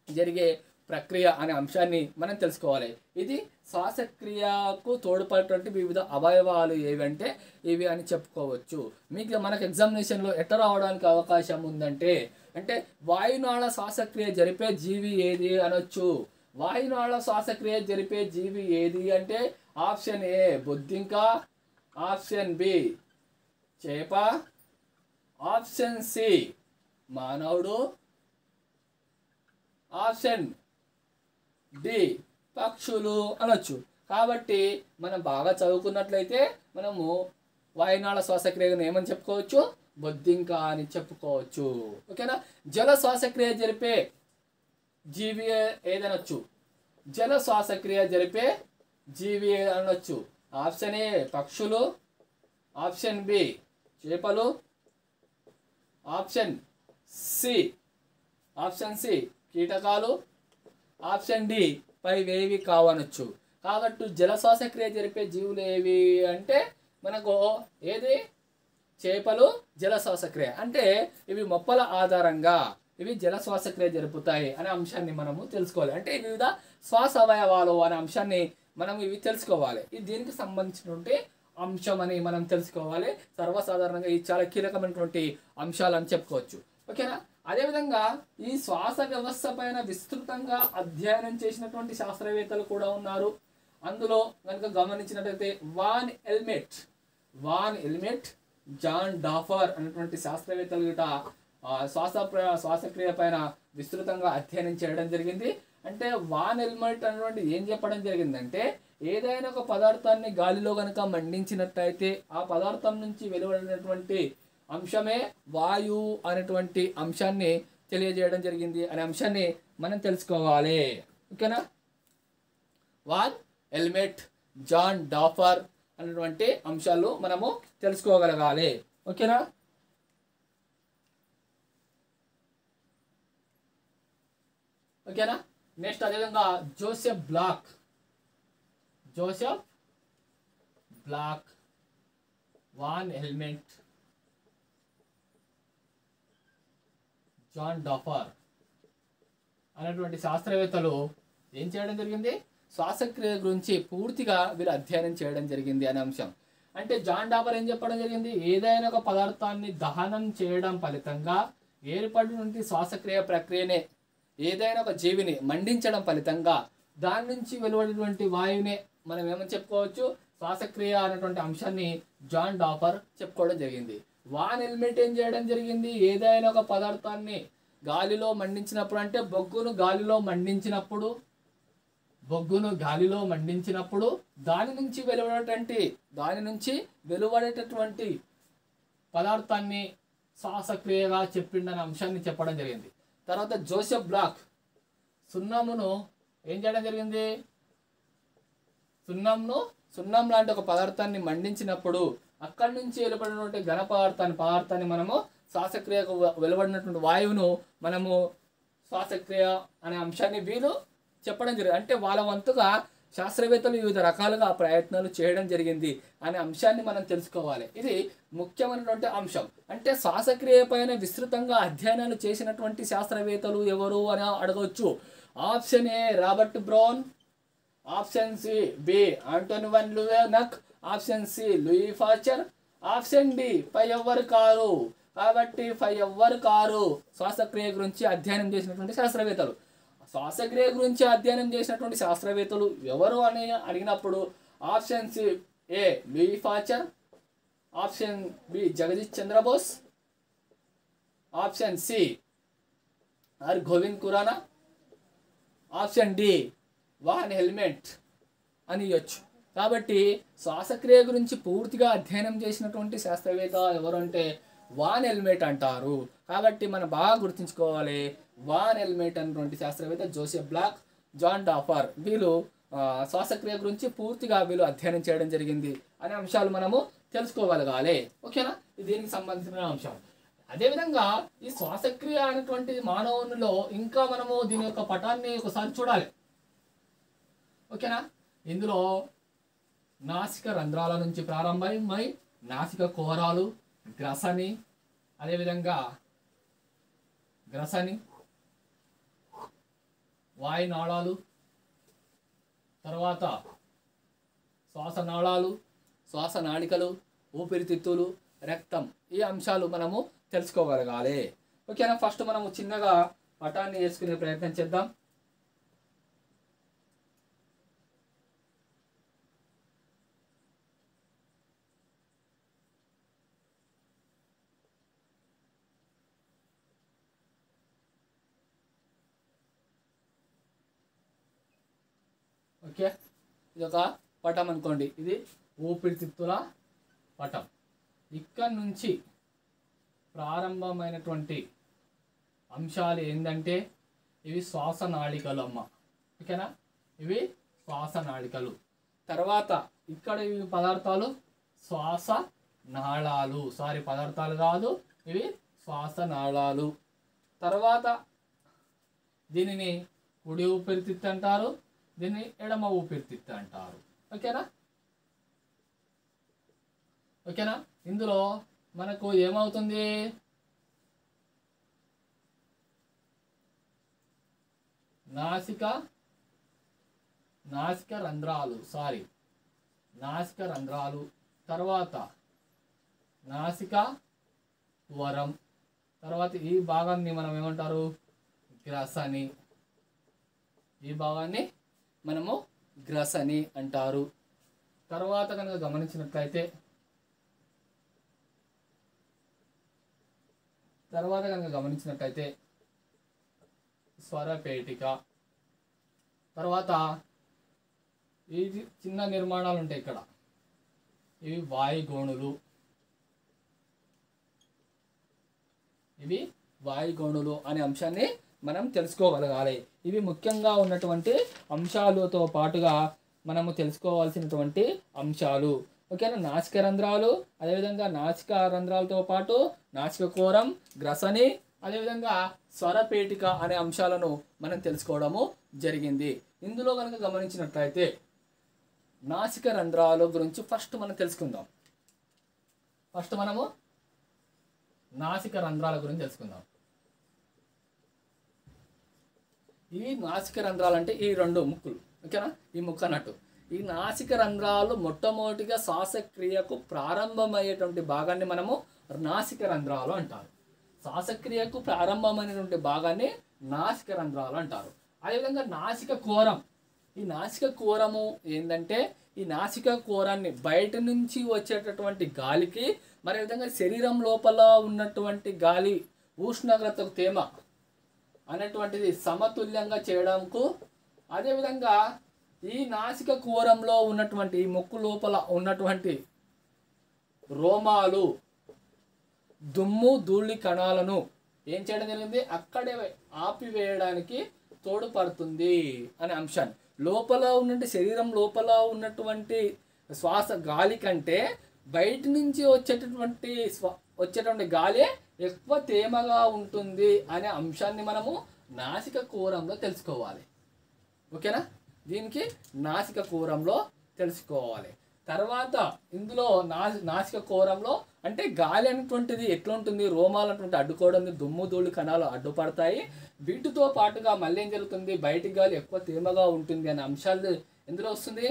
[SPEAKER 1] జరిగే ప్రక్రియ అనే అంశాన్ని మనం తెలుసుకోవాలి. ఇది శ్వాసక్రియకు తోడ్పడేటువంటి వివిధ అవయవాలు ఏవంటే ఇవి అని చెప్పుకోవచ్చు. మీకు మనకు ఎగ్జామినేషన్లో ఎట్లా రావడానికి అవకాశం ఉందంటే, అంటే వాయునాళ శ్వాసక్రియ జరిపే జీవి ఏది అనొచ్చు. వాయునాళ శ్వాసక్రియ జరిపే జీవి ఏది అంటే ఆప్షన్ ఏ బొద్దింక, ఆప్షన్ బి చేప, ఆప్షన్ సి మానవుడు, ఆప్షన్ డి పక్షులు అనొచ్చు. కాబట్టి మనం బాగా చదువుకున్నట్లయితే మనము వాయునాళ శ్వాసక్రియను ఏమని చెప్పుకోవచ్చు? బొద్దింక అని చెప్పుకోవచ్చు. ఓకేనా? జల శ్వాసక్రియ జరిపే జీవి ఏదనొచ్చు? జల శ్వాసక్రియ జరిపే జీవి అనొచ్చు. ఆప్షన్ ఏ పక్షులు, ఆప్షన్ బి చేపలు, ఆప్షన్ సి కీటకాలు, ఆప్షన్ డి పైవేవి కావనొచ్చు. కాబట్టి జల శ్వాసక్రియ జరిపే జీవులు ఏవి అంటే మనకు ఏది? చేపలు జల శ్వాసక్రియ. అంటే ఇవి మొప్పల ఆధారంగా ఇవి జల శ్వాసక్రియ జరుపుతాయి అనే అంశాన్ని మనము తెలుసుకోవాలి. అంటే వివిధ శ్వాస అవయవాలు అనే అంశాన్ని మనం ఇవి తెలుసుకోవాలి. ఇది దీనికి సంబంధించినటువంటి అంశం అని మనం తెలుసుకోవాలి. సర్వసాధారణంగా ఇది చాలా కీలకమైనటువంటి అంశాలు అని చెప్పుకోవచ్చు. ఓకేనా? అదేవిధంగా ఈ శ్వాస వ్యవస్థ పైన విస్తృతంగా అధ్యయనం చేసినటువంటి శాస్త్రవేత్తలు కూడా ఉన్నారు. అందులో కనుక గమనించినట్లయితే వాన్ ఎల్మెట్, జాన్ డాఫర్ అనేటువంటి శాస్త్రవేత్తలు గిట శ్వాసక్రియ పైన విస్తృతంగా అధ్యయనం చేయడం జరిగింది. అంటే వాన్ ఎల్మెట్ అనేటువంటి ఏం చెప్పడం జరిగిందంటే, ఏదైనా ఒక పదార్థాన్ని గాలిలో కనుక మండించినట్లయితే ఆ పదార్థం నుంచి వెలువడినటువంటి అంశమే వాయు అనేటువంటి అంశాన్ని తెలియజేయడం జరిగింది అనే అంశాన్ని మనం తెలుసుకోవాలి. ఓకేనా? వాన్ ఎల్మెట్, జాన్ డాఫర్ అనేటువంటి అంశాలు మనము తెలుసుకోగలగాలి. ఓకేనా? నెక్స్ట్ అదేవిధంగా జోసెఫ్ బ్లాక్, వాన్ ఎల్మెట్, జాన్ డాఫర్ అనేటువంటి శాస్త్రవేత్తలు ఏం చేయడం జరిగింది? శ్వాసక్రియ గురించి పూర్తిగా వీరు అధ్యయనం చేయడం జరిగింది అనే అంశం. అంటే జాన్ డాఫర్ ఏం చెప్పడం జరిగింది? ఏదైనా ఒక పదార్థాన్ని దహనం చేయడం ఫలితంగా ఏర్పడినటువంటి శ్వాసక్రియ ప్రక్రియనే, ఏదైనా ఒక జీవిని మండించడం ఫలితంగా దాని నుంచి వెలువడినటువంటి వాయువునే మనం ఏమని చెప్పుకోవచ్చు? శ్వాసక్రియ అనేటువంటి అంశాన్ని జాన్ డాఫర్ చెప్పుకోవడం జరిగింది. వాన్ ఎల్మెట్ ఏం చేయడం జరిగింది? ఏదైనా ఒక పదార్థాన్ని గాలిలో మండించినప్పుడు, అంటే బొగ్గును గాలిలో మండించినప్పుడు దాని నుంచి వెలువడేటటువంటి పదార్థాన్ని శ్వాసక్రియగా చెప్పిండనే అంశాన్ని చెప్పడం జరిగింది. తర్వాత జోసెఫ్ బ్లాక్ సున్నమును ఏం చేయడం జరిగింది? సున్నం లాంటి ఒక పదార్థాన్ని మండించినప్పుడు అక్కడి నుంచి వెలువడినటువంటి ఘన పదార్థాన్ని మనము శ్వాసక్రియకు వెలువడినటువంటి వాయువును మనము శ్వాసక్రియ అనే అంశాన్ని వీళ్ళు చెప్పడం జరిగింది. అంటే వాళ్ళ వంతుగా శాస్త్రవేత్తలు వివిధ రకాలుగా ప్రయత్నాలు చేయడం జరిగింది అనే అంశాన్ని మనం తెలుసుకోవాలి. ఇది ముఖ్యమైనటువంటి అంశం. అంటే శ్వాసక్రియ పైన విస్తృతంగా అధ్యయనాలు చేసినటువంటి శాస్త్రవేత్తలు ఎవరు అని అడగవచ్చు. Option A Robert Brown, option C B Antonie van Leeuwenhoek, option C Louis Pasteur, option D పై ఎవ్వరు కారు. కాబట్టి పై ఎవ్వరు కారు శ్వాసక్రియ గురించి అధ్యయనం చేసినటువంటి శాస్త్రవేత్తలు. శ్వాసక్రియ గురించి అధ్యయనం చేసినటువంటి శాస్త్రవేత్తలు ఎవరు అని అడిగినప్పుడు option C A Louis Pasteur, option B Jagadish Chandrabose, option C Har Gobind Khorana, option D van Helmont అని ఇవ్వచ్చు. కాబట్టి శ్వాసక్రియ గురించి పూర్తిగా అధ్యయనం చేసినటువంటి శాస్త్రవేత్త ఎవరు అంటే వాన్ ఎల్మెట్ అంటారు. కాబట్టి మనం బాగా గుర్తుంచుకోవాలి. వాన్ ఎల్మెట్ అనేటువంటి శాస్త్రవేత్త, జోసెఫ్ బ్లాక్, జాన్ డాఫర్ వీళ్ళు శ్వాసక్రియ గురించి పూర్తిగా వీళ్ళు అధ్యయనం చేయడం జరిగింది అనే అంశాలు మనము తెలుసుకోగలగాలి. ఓకేనా? ఇది దీనికి సంబంధించిన అంశం. అదేవిధంగా ఈ శ్వాసక్రియ అనేటువంటి మానవునిలో ఇంకా మనము దీని యొక్క పటాన్ని ఒకసారి చూడాలి. ఓకేనా? ఇందులో నాసిక రంధ్రాల నుంచి ప్రారంభమై నాసిక కుహరాలు, గ్రసని, అదేవిధంగా గ్రసని, వాయునాళాలు, తర్వాత శ్వాసనాళాలు, శ్వాసనాళికలు, ఊపిరితిత్తులు, రక్తం, ఈ అంశాలు మనము తెలుసుకోగలగాలి. ఓకేనా. ఫస్ట్ మనము చిన్నగా పటాన్ని వేసుకునే ప్రయత్నం చేద్దాం. ఓకే, ఇది ఒక పటం అనుకోండి. ఇది ఊపిరితిత్తుల పటం. ఇక్కడి నుంచి ప్రారంభమైనటువంటి అంశాలు ఏంటంటే ఇవి శ్వాసనాళికలు అమ్మ. ఓకేనా, ఇవి శ్వాసనాళికలు. తర్వాత ఇక్కడ ఇవి పదార్థాలు శ్వాసనాళాలు. పదార్థాలు కాదు, ఇవి శ్వాసనాళాలు. తర్వాత దీనిని కుడి ఊపిరితిత్తు అంటారు, దీన్ని ఎడమ ఊపిరితిత్తు అంటారు. ఓకేనా. ఇందులో మనకు ఏమవుతుంది, నాసిక రంధ్రాలు తర్వాత నాసిక వరం, తర్వాత ఈ భాగాన్ని మనం ఏమంటారు, గ్రసని. ఈ భాగాన్ని మనము గ్రసని అంటారు. తర్వాత కనుక గమనించినట్లయితే స్వరపేటిక. తర్వాత ఈ చిన్న నిర్మాణాలు ఉంటాయి ఇక్కడ, ఇవి వాయుగోణులు. అనే అంశాన్ని మనం తెలుసుకోగలగాలి. ఇవి ముఖ్యంగా ఉన్నటువంటి అంశాలతో పాటుగా మనము తెలుసుకోవాల్సినటువంటి అంశాలు. ఓకేనా. నాసిక రంధ్రాలు, అదేవిధంగా నాసిక రంధ్రాలతో పాటు నాసిక కోరం, గ్రసని, అదేవిధంగా స్వరపేటిక అనే అంశాలను మనం తెలుసుకోవడము జరిగింది. ఇందులో కనుక గమనించినట్లయితే నాసిక రంధ్రాల గురించి ఫస్ట్ మనం తెలుసుకుందాం. మనము నాసిక రంధ్రాల గురించి తెలుసుకుందాం. ఈ నాసిక రంధ్రాలు అంటే ఈ రెండు ముక్కులు. ఓకేనా, ఈ ముక్కు అన్నట్టు. ఈ నాసిక రంధ్రాలు మొట్టమొదటిగా శ్వాసక్రియకు ప్రారంభమయ్యేటువంటి భాగాన్ని మనము నాసిక రంధ్రాలు అంటారు. శ్వాసక్రియకు ప్రారంభమైనటువంటి భాగాన్ని నాసిక రంధ్రాలు అంటారు. అదేవిధంగా నాసిక కోరం. ఈ నాసిక కోరము ఏంటంటే ఈ నాసిక కోరాన్ని బయట నుంచి వచ్చేటటువంటి గాలికి, మరి విధంగా శరీరం లోపల ఉన్నటువంటి గాలి ఉష్ణోగ్రతకు, తేమ అనేటువంటిది సమతుల్యంగా చేయడానికి, అదేవిధంగా ఈ నాసిక కోరంలో ఉన్నటువంటి ఈ ముక్కు లోపల ఉన్నటువంటి రోమాలు, దుమ్ము ధూళి కణాలను ఏం చేయడం జరిగింది, అక్కడే ఆపివేయడానికి తోడ్పడుతుంది అనే అంశాన్ని. లోపల ఉన్నటువంటి శరీరం లోపల ఉన్నటువంటి శ్వాస గాలి కంటే బయట నుంచి వచ్చేటటువంటి గాలి ఎక్కువ తేమగా ఉంటుంది అనే అంశాన్ని మనము నాసిక కోరంలో తెలుసుకోవాలి. ఓకేనా, దీనికి నాసిక కోరంలో తెలుసుకోవాలి. తర్వాత ఇందులో నాసిక కోరంలో అంటే గాలి అనేటువంటిది ఎట్లా ఉంటుంది, రోమాలు అటువంటి అడ్డుకోవడం, దుమ్ము ధూళి కణాలు అడ్డుపడతాయి. వీటితో పాటుగా మళ్ళీ ఏం జరుగుతుంది, బయటికి గాలి ఎక్కువ తేమగా ఉంటుంది అనే అంశాలు ఎందులో వస్తుంది,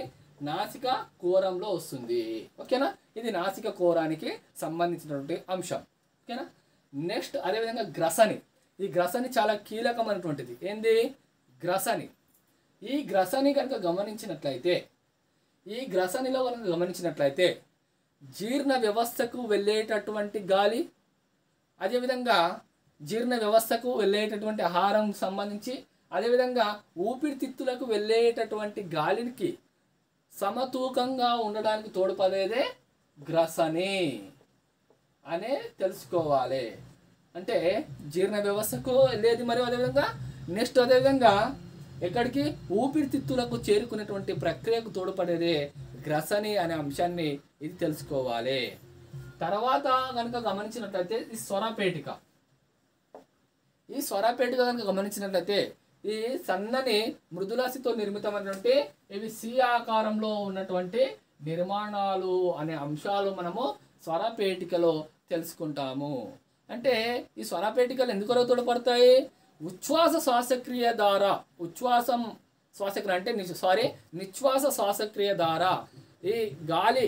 [SPEAKER 1] నాసిక కోరంలో వస్తుంది. ఓకేనా, ఇది నాసిక కోరానికి సంబంధించినటువంటి అంశం. ఓకేనా. నెక్స్ట్ అదేవిధంగా గ్రసని. ఈ గ్రసని చాలా కీలకమైనటువంటిది. ఏంది గ్రసని? ఈ గ్రసని కనుక గమనించినట్లయితే జీర్ణ వ్యవస్థకు వెళ్ళేటటువంటి గాలి, అదేవిధంగా జీర్ణ వ్యవస్థకు వెళ్ళేటటువంటి ఆహారం సంబంధించి, అదేవిధంగా ఊపిరితిత్తులకు వెళ్ళేటటువంటి గాలికి సమతూకంగా ఉండడానికి తోడ్పడేదే గ్రసని అనే తెలుసుకోవాలి. అంటే జీర్ణ వ్యవస్థకు వెళ్ళేది, మరియు అదేవిధంగా అదేవిధంగా ఎక్కడికి, ఊపిరితిత్తులకు చేరుకునేటువంటి ప్రక్రియకు తోడ్పడేదే గ్రసని అనే అంశాన్ని ఇది తెలుసుకోవాలి. తర్వాత కనుక గమనించినట్లయితే ఈ స్వరపేటిక కనుక గమనించినట్లయితే ఈ సన్నని మృదులాసితో నిర్మితమైనటువంటి ఇవి సి ఆకారంలో ఉన్నటువంటి నిర్మాణాలు అనే అంశాలు మనము స్వరపేటికలో తెలుసుకుంటాము. అంటే ఈ స్వరపేటికలు ఎందుకు తోడ్పడతాయి? ఉచ్ఛ్వాస శ్వాసక్రియ ద్వారా, ఉచ్ఛ్వాసం శ్వాసక్రియ అంటే నిశ్వాస శ్వాసక్రియ ద్వారా ఈ గాలి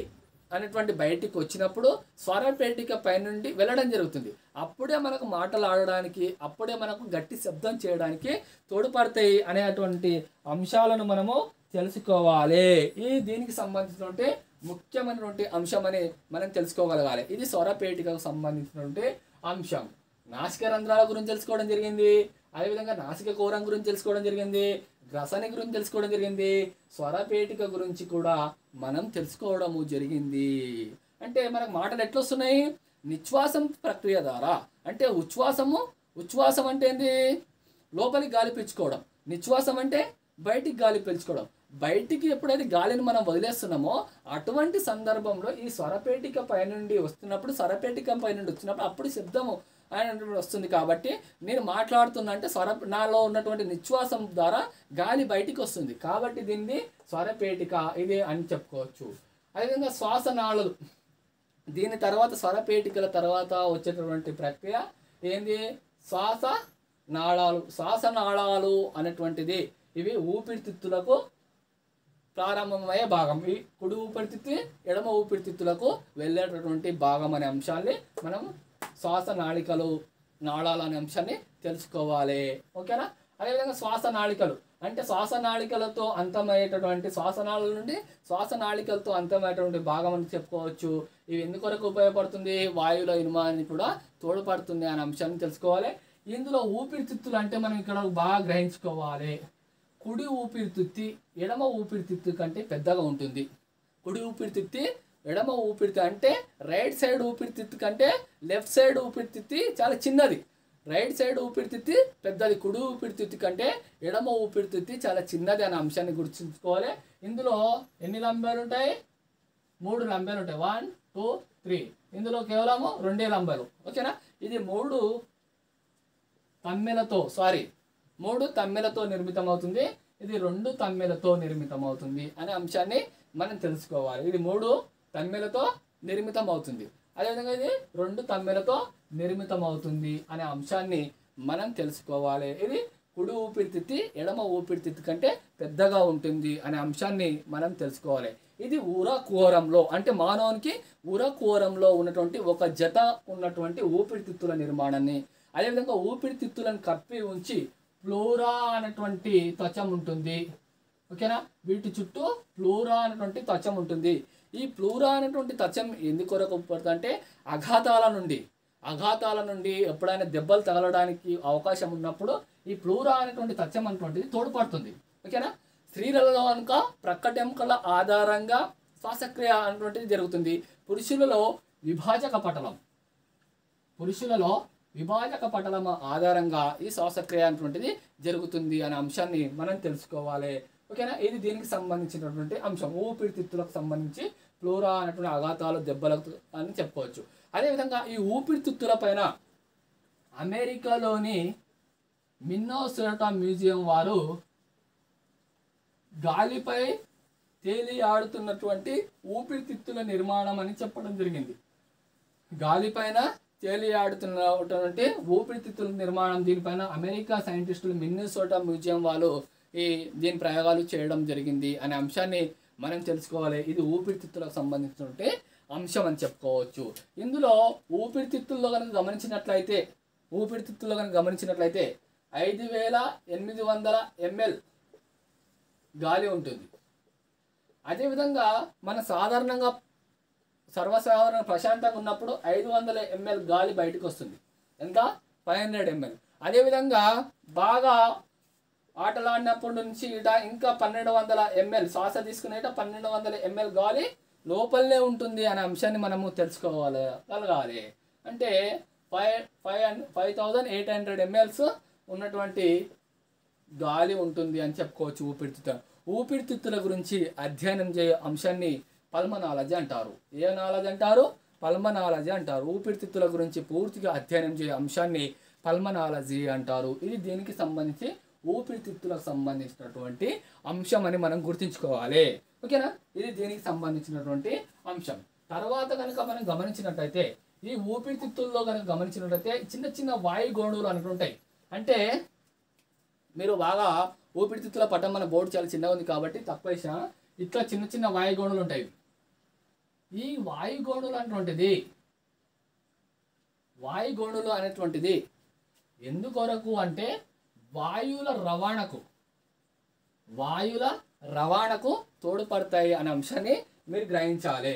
[SPEAKER 1] అనేటువంటి బయటికి వచ్చినప్పుడు స్వరపేటిక పైనుండి వెళ్ళడం జరుగుతుంది. అప్పుడే మనకు మాటలాడడానికి, అప్పుడే మనకు గట్టి శబ్దం చేయడానికి తోడ్పడతాయి అనేటువంటి అంశాలను మనము తెలుసుకోవాలి. ఈ దీనికి సంబంధించినటువంటి ముఖ్యమైనటువంటి అంశం అని మనం తెలుసుకోగలగాలి. ఇది స్వరపేటికకు సంబంధించినటువంటి అంశం. నాసిక రంధ్రాల గురించి తెలుసుకోవడం జరిగింది, అదేవిధంగా నాసిక కోరం గురించి తెలుసుకోవడం జరిగింది, గ్రసని గురించి తెలుసుకోవడం జరిగింది, స్వరపేటిక గురించి కూడా మనం తెలుసుకోవడము జరిగింది. అంటే మనకు మాటలు ఎట్లొస్తున్నాయి? నిశ్వాసం ప్రక్రియ ద్వారా. అంటే ఉచ్ఛ్వాసం అంటే ఏంది? లోపలికి గాలి పీల్చుకోవడం. నిశ్వాసం అంటే బయటికి గాలి పీల్చుకోవడం. బయటికి ఎప్పుడైతే గాలిని మనం వదిలేస్తున్నామో అటువంటి సందర్భంలో ఈ స్వరపేటిక పైనుండి వస్తున్నప్పుడు, స్వరపేటిక పైనుండి వచ్చినప్పుడు అప్పుడు శబ్దము అనేటువంటి వస్తుంది. కాబట్టి నేను మాట్లాడుతున్నా అంటే నాలో ఉన్నటువంటి నిశ్వాసం ద్వారా గాలి బయటికి వస్తుంది. కాబట్టి దీన్ని స్వరపేటిక ఇది అని చెప్పుకోవచ్చు. అదేవిధంగా శ్వాసనాళాలు, దీని తర్వాత స్వరపేటికల తర్వాత వచ్చేటటువంటి ప్రక్రియ ఏంది? శ్వాసనాళాలు అనేటువంటిది ఇవి ఊపిరితిత్తులకు ప్రారంభమయ్యే భాగం. ఈ కుడి ఊపిరితిత్తు, ఎడమ ఊపిరితిత్తులకు వెళ్ళేటటువంటి భాగం అనే అంశాన్ని మనం నాళాలు అనే అంశాన్ని తెలుసుకోవాలి. ఓకేనా? అదేవిధంగా శ్వాసనాళికలు అంటే శ్వాసనాళికలతో అంతమయ్యేటటువంటి, శ్వాసనాళాల నుండి శ్వాసనాళికలతో అంతమయ్యేటువంటి భాగం అని చెప్పుకోవచ్చు. ఇవి ఎందుకొరకు ఉపయోగపడుతుంది? వాయువుల నిర్మాణాన్ని కూడా తోడ్పడుతుంది అనే అంశాన్ని తెలుసుకోవాలి. ఇందులో ఊపిరితిత్తులు అంటే మనం ఇక్కడ బాగా గ్రహించుకోవాలి. కుడి ఊపిరితిత్తి ఎడమ ఊపిరితిత్తు కంటే పెద్దగా ఉంటుంది. కుడి ఊపిరితిత్తి ఎడమ ఊపిరితిత్తు అంటే రైట్ సైడ్ ఊపిరితిత్తు కంటే లెఫ్ట్ సైడ్ ఊపిరితిత్తి చాలా చిన్నది. రైట్ సైడ్ ఊపిరితిత్తి పెద్దది, కుడి ఊపిరితిత్తు కంటే ఎడమ ఊపిరితిత్తి చాలా చిన్నది అనే అంశాన్ని గుర్తుంచుకోవాలి. ఇందులో ఎన్ని లంబేలు ఉంటాయి? 3 లంబేలు ఉంటాయి. 1 2 3. ఇందులో కేవలము 2 లంబేలు. ఓకేనా? ఇది 3 తమ్మెలతో నిర్మితమవుతుంది. ఇది 2 తమ్మెలతో నిర్మితమవుతుంది అనే అంశాన్ని మనం తెలుసుకోవాలి. ఇది 3 తమ్మెలతో నిర్మితం అవుతుంది, అదేవిధంగా ఇది 2 తమ్మెలతో నిర్మితం అవుతుంది అనే అంశాన్ని మనం తెలుసుకోవాలి. ఇది కుడి ఊపిరితిత్తి ఎడమ ఊపిరితిత్తు కంటే పెద్దగా ఉంటుంది అనే అంశాన్ని మనం తెలుసుకోవాలి. ఇది ఉరకోరంలో అంటే మానవునికి ఉరకోరంలో ఉన్నటువంటి ఒక జత ఉన్నటువంటి ఊపిరితిత్తుల నిర్మాణాన్ని, అదేవిధంగా ఊపిరితిత్తులను కప్పి ఉంచి ఫ్లోరా అనేటువంటి త్వచం ఉంటుంది. ఓకేనా? వీటి చుట్టూ ఫ్లోరా అనేటువంటి త్వచం ఉంటుంది. ఈ ఫ్లోరా అనేటువంటి త్వచం ఎందుకొరకు ఉపయోగపడుతుంది అంటే అఘాతాల నుండి ఎప్పుడైనా దెబ్బలు తగలడానికి అవకాశం ఉన్నప్పుడు ఈ ఫ్లోరా అనేటువంటి త్వచం అనేటువంటిది తోడ్పడుతుంది. ఓకేనా? స్త్రీలలో కనుక ప్రక్కటెముకల ఆధారంగా శ్వాసక్రియ అనేటువంటిది జరుగుతుంది. పురుషులలో విభాజక పటలం ఆధారంగా ఈ శ్వాసక్రియ అనేటువంటిది జరుగుతుంది అనే అంశాన్ని మనం తెలుసుకోవాలి. ఓకేనా? ఇది దీనికి సంబంధించినటువంటి అంశం. ఊపిరితిత్తులకు సంబంధించి ఫ్లోరా అనేటువంటి ఆఘాతాలు, దెబ్బలకు అని చెప్పుకోవచ్చు. అదేవిధంగా ఈ ఊపిరితిత్తుల పైన అమెరికాలోని మిన్నోసోటా మ్యూజియం వారు గాలిపై తేలి ఆడుతున్నటువంటి ఊపిరితిత్తుల నిర్మాణం అని చెప్పడం జరిగింది. గాలిపైన తేలి ఆడుతున్నటువంటి ఊపిరితిత్తుల నిర్మాణం, దీనిపైన అమెరికా సైంటిస్టులు మిన్నోసోటా మ్యూజియం వాళ్ళు దీని ప్రయోగాలు చేయడం జరిగింది అనే అంశాన్ని మనం తెలుసుకోవాలి. ఇది ఊపిరితిత్తులకు సంబంధించినటువంటి అంశం అని చెప్పుకోవచ్చు. ఇందులో ఊపిరితిత్తుల్లో కనుక గమనించినట్లయితే 5800 ml గాలి ఉంటుంది. అదేవిధంగా మన సర్వసాధారణ ప్రశాంతంగా ఉన్నప్పుడు 500 ml గాలి బయటకు వస్తుంది. ఎంత? 500 ml. అదేవిధంగా బాగా ఆటలాడినప్పటి నుంచి ఇంకా 1200 ml శ్వాస తీసుకునేట 1200 ml గాలి లోపలనే ఉంటుంది అనే అంశాన్ని మనము తెలుసుకోగలగాలి. అంటే 5800 ml ఉన్నటువంటి గాలి ఉంటుంది అని చెప్పుకోవచ్చు ఊపిరితిత్తుల గురించి అధ్యయనం చేసే అంశాన్ని పల్మనాలజీ అంటారు. ఏ నాలజీ అంటారు? పల్మనాలజీ అంటారు. ఊపిరితిత్తుల గురించి పూర్తిగా అధ్యయనం చేసే అంశాన్ని పల్మనాలజీ అంటారు. ఇది దీనికి సంబంధించి ఊపిరితిత్తులకు సంబంధించినటువంటి అంశం అని మనం గుర్తుంచుకోవాలి. ఓకేనా, ఇది దీనికి సంబంధించినటువంటి అంశం. తర్వాత కనుక మనం గమనించినట్టయితే ఈ ఊపిరితిత్తుల్లో కనుక గమనించినట్టయితే చిన్న చిన్న వాయు గోణువులు అనుకుంటాయి. అంటే మీరు బాగా ఊపిరితిత్తుల పట్టం, మన బోర్డు చాలా చిన్నగా ఉంది కాబట్టి తక్కువ వేసిన, ఇట్లా చిన్న చిన్న వాయు గోణువులు ఉంటాయి. ఈ వాయు గోణువులు అనేటువంటిది ఎందుకొరకు అంటే వాయువుల రవాణాకు తోడ్పడతాయి అనే అంశాన్ని మీరు గ్రహించాలి.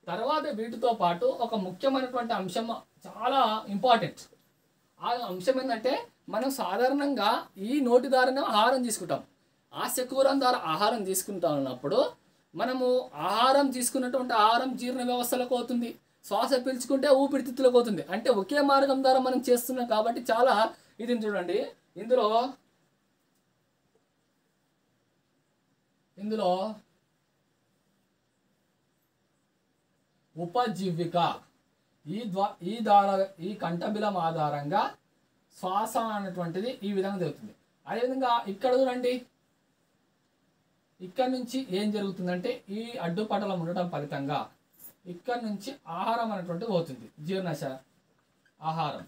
[SPEAKER 1] తర్వాత వీటితో పాటు ఒక ముఖ్యమైనటువంటి అంశం చాలా ఇంపార్టెంట్. ఆ అంశం ఏంటంటే మనం సాధారణంగా ఈ నోటి ద్వారానే ఆహారం తీసుకుంటాం. ఆస్యకూరం ద్వారా ఆహారం తీసుకుంటున్నప్పుడు మనము ఆహారం తీసుకున్నటువంటి ఆహారం జీర్ణ వ్యవస్థలకు అవుతుంది, శ్వాస పీల్చుకుంటే ఊపిరితిత్తులకు అవుతుంది. అంటే ఒకే మార్గం ద్వారా మనం చేస్తున్నాం కాబట్టి చాలా ఇది చూడండి. ఇందులో ఉపజీవిక ఈ కంఠబిలం ఆధారంగా శ్వాస అనేటువంటిది ఈ విధంగా జరుగుతుంది. అదేవిధంగా ఇక్కడ చూడండి, ఇక్కడ నుంచి ఏం జరుగుతుందంటే ఈ అడ్డుపటలం ఉండటం ఫలితంగా ఇక్కడ నుంచి ఆహారం అనేటువంటిది పోతుంది, ఆహారం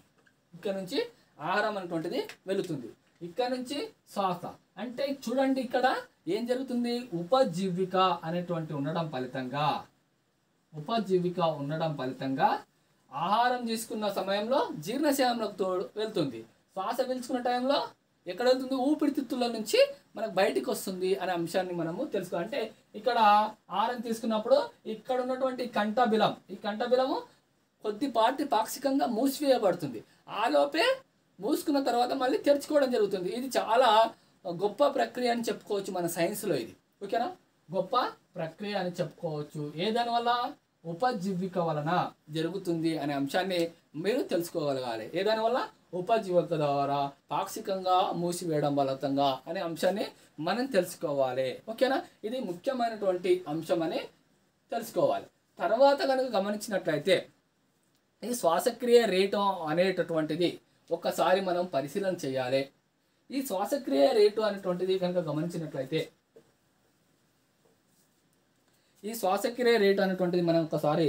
[SPEAKER 1] ఇక్కడ నుంచి ఆహారం అనేటువంటిది వెళుతుంది. ఇక్కడ నుంచి శ్వాస అంటే చూడండి ఇక్కడ ఏం జరుగుతుంది, ఉపజీవిక అనేటువంటి ఉండడం ఫలితంగా ఆహారం తీసుకున్న సమయంలో జీర్ణశయంలోకి వెళ్తుంది. శ్వాస పీల్చుకున్న టైంలో ఎక్కడ వెళ్తుంది, ఊపిరితిత్తుల నుంచి మనకు బయటికి వస్తుంది అనే అంశాన్ని మనము తెలుసుకోవాలి. అంటే ఇక్కడ ఆహారం తీసుకున్నప్పుడు ఇక్కడ ఉన్నటువంటి ఈ కంఠబిలము కొద్దిపాటి పాక్షికంగా మూసివేయబడుతుంది. ఆలోపే మూసుకున్న తర్వాత మళ్ళీ తెరుచుకోవడం జరుగుతుంది. ఇది చాలా గొప్ప ప్రక్రియ అని చెప్పుకోవచ్చు మన సైన్స్లో. ఇది ఓకేనా, గొప్ప ప్రక్రియ అని చెప్పుకోవచ్చు. దానివల్ల ఉపజీవిక వలన జరుగుతుంది అనే అంశాన్ని మీరు తెలుసుకోగలగాలి. దానివల్ల ఉపజీవిక ద్వారా పాక్షికంగా మూసివేయడం బలవంతంగా అనే అంశాన్ని మనం తెలుసుకోవాలి. ఓకేనా, ఇది ముఖ్యమైనటువంటి అంశం అని తెలుసుకోవాలి. తర్వాత కనుక గమనించినట్లయితే ఈ శ్వాసక్రియ రేటు అనేటటువంటిది ఒక్కసారి మనం పరిశీలన చేయాలి. ఈ శ్వాసక్రియ రేటు అనేటువంటిది కనుక గమనించినట్లయితే ఈ శ్వాసక్రియ రేటు అనేటువంటిది మనం ఒకసారి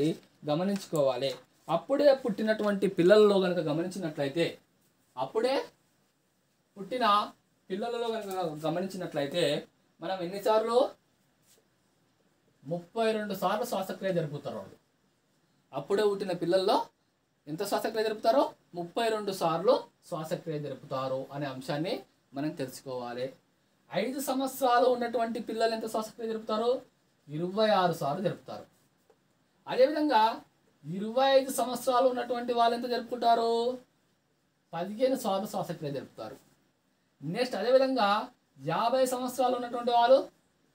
[SPEAKER 1] గమనించుకోవాలి. అప్పుడే పుట్టినటువంటి పిల్లలలో కనుక గమనించినట్లయితే మనం ఎన్నిసార్లు 32 సార్లు శ్వాసక్రియ జరుపుతారు వాళ్ళు. అప్పుడే పుట్టిన పిల్లల్లో ఎంత శ్వాసక్రియ జరుపుతారో 32 సార్లు శ్వాసక్రియ జరుపుతారు అనే అంశాన్ని మనం తెలుసుకోవాలి. 5 సంవత్సరాలు ఉన్నటువంటి పిల్లలు ఎంత శ్వాసక్రియ జరుపుతారు, 26 సార్లు జరుపుతారు. అదేవిధంగా 25 సంవత్సరాలు ఉన్నటువంటి వాళ్ళు ఎంత జరుపుకుంటారు, 15 సార్లు శ్వాసక్రియ జరుపుతారు. నెక్స్ట్ అదేవిధంగా 50 సంవత్సరాలు ఉన్నటువంటి వాళ్ళు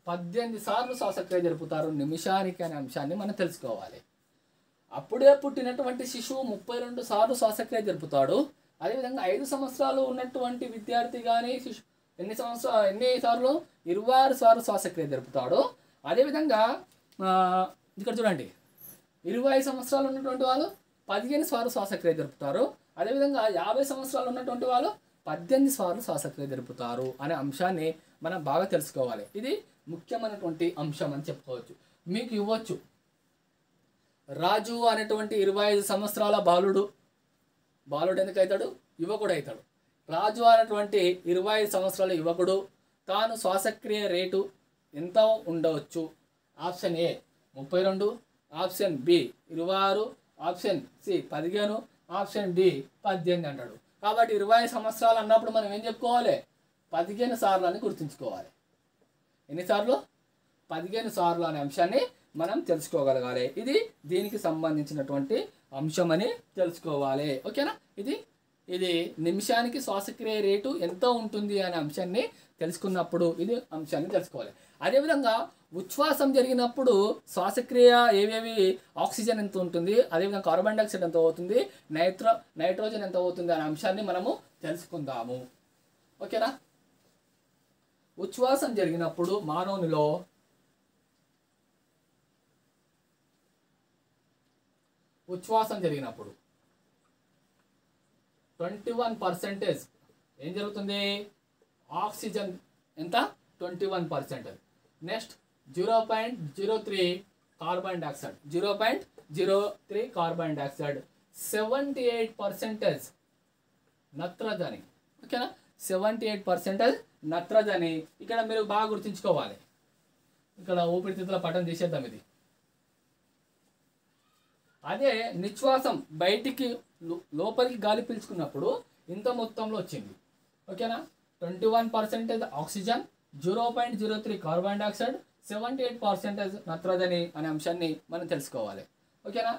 [SPEAKER 1] 18 సార్లు శ్వాసక్రియ జరుపుతారు నిమిషానికి అనే అంశాన్ని మనం తెలుసుకోవాలి. అప్పుడే పుట్టినటువంటి శిశువు 32 సార్లు శ్వాసక్రియ జరుపుతాడు. అదేవిధంగా 5 సంవత్సరాలు ఉన్నటువంటి విద్యార్థి కానీ ఎన్ని సార్లు 26 సార్లు శ్వాసక్రియ జరుపుతాడు. అదేవిధంగా ఇక్కడ చూడండి 25 సంవత్సరాలు ఉన్నటువంటి వాళ్ళు 15 సార్లు శ్వాసక్రియ జరుపుతారు. అదేవిధంగా 50 సంవత్సరాలు ఉన్నటువంటి వాళ్ళు 18 సార్లు శ్వాసక్రియ జరుపుతారు అనే అంశాన్ని మనం బాగా తెలుసుకోవాలి. ఇది ముఖ్యమైనటువంటి అంశం అని చెప్పుకోవచ్చు. మీకు ఇవ్వచ్చు, రాజు అనేటువంటి 25 సంవత్సరాల బాలుడు ఎందుకు అవుతాడు, యువకుడు అవుతాడు. రాజు అనేటువంటి 25 సంవత్సరాల యువకుడు తాను శ్వాసక్రియ రేటు ఎంత ఉండవచ్చు? Option A 32, option B 26, option C 15, option D 18 అంటాడు. కాబట్టి 25 సంవత్సరాలు అన్నప్పుడు మనం ఏం చెప్పుకోవాలి, 15 సార్లు అని గుర్తుంచుకోవాలి. ఎన్నిసార్లు, 15 సార్లు అనే అంశాన్ని మనం తెలుసుకోగలగాలి. ఇది దీనికి సంబంధించినటువంటి అంశం అని తెలుసుకోవాలి. ఓకేనా, ఇది నిమిషానికి శ్వాసక్రియ రేటు ఎంత ఉంటుంది అనే అంశాన్ని తెలుసుకున్నప్పుడు ఇది అంశాన్ని తెలుసుకోవాలి. అదేవిధంగా ఉచ్ఛ్వాసం జరిగినప్పుడు శ్వాసక్రియ ఏవేవి, ఆక్సిజన్ ఎంత ఉంటుంది, అదేవిధంగా కార్బన్ డైఆక్సైడ్ ఎంత అవుతుంది, నైట్రోజన్ ఎంత అవుతుంది అనే అంశాన్ని మనము తెలుసుకుందాము. ఓకేనా, ఉచ్ఛ్వాసం జరిగినప్పుడు మానవునిలో ఉచ్ఛ్వాసం జరిగినప్పుడు 21% ఏం జరుగుతుంది, ఆక్సిజన్ ఎంత 21%. Next 0.03 carbon dioxide, 0.03 carbon dioxide, 78% నత్రజని. ఓకేనా, 78% నత్రజని. ఇక్కడ మీరు బాగా గుర్తుంచుకోవాలి. ఇక్కడ ఊపిరితిత్తుల పటం తీసేద్దాం ఇది. అదే నిశ్వాసం బయటికి లోపలికి గాలి పీల్చుకున్నప్పుడు ఇంత మొత్తంలో వచ్చింది. ఓకేనా, 21% ఆక్సిజన్, 0.03 కార్బన్ డైఆక్సైడ్, 78% నత్రజని అనే అంశాన్ని మనం తెలుసుకోవాలి. ఓకేనా,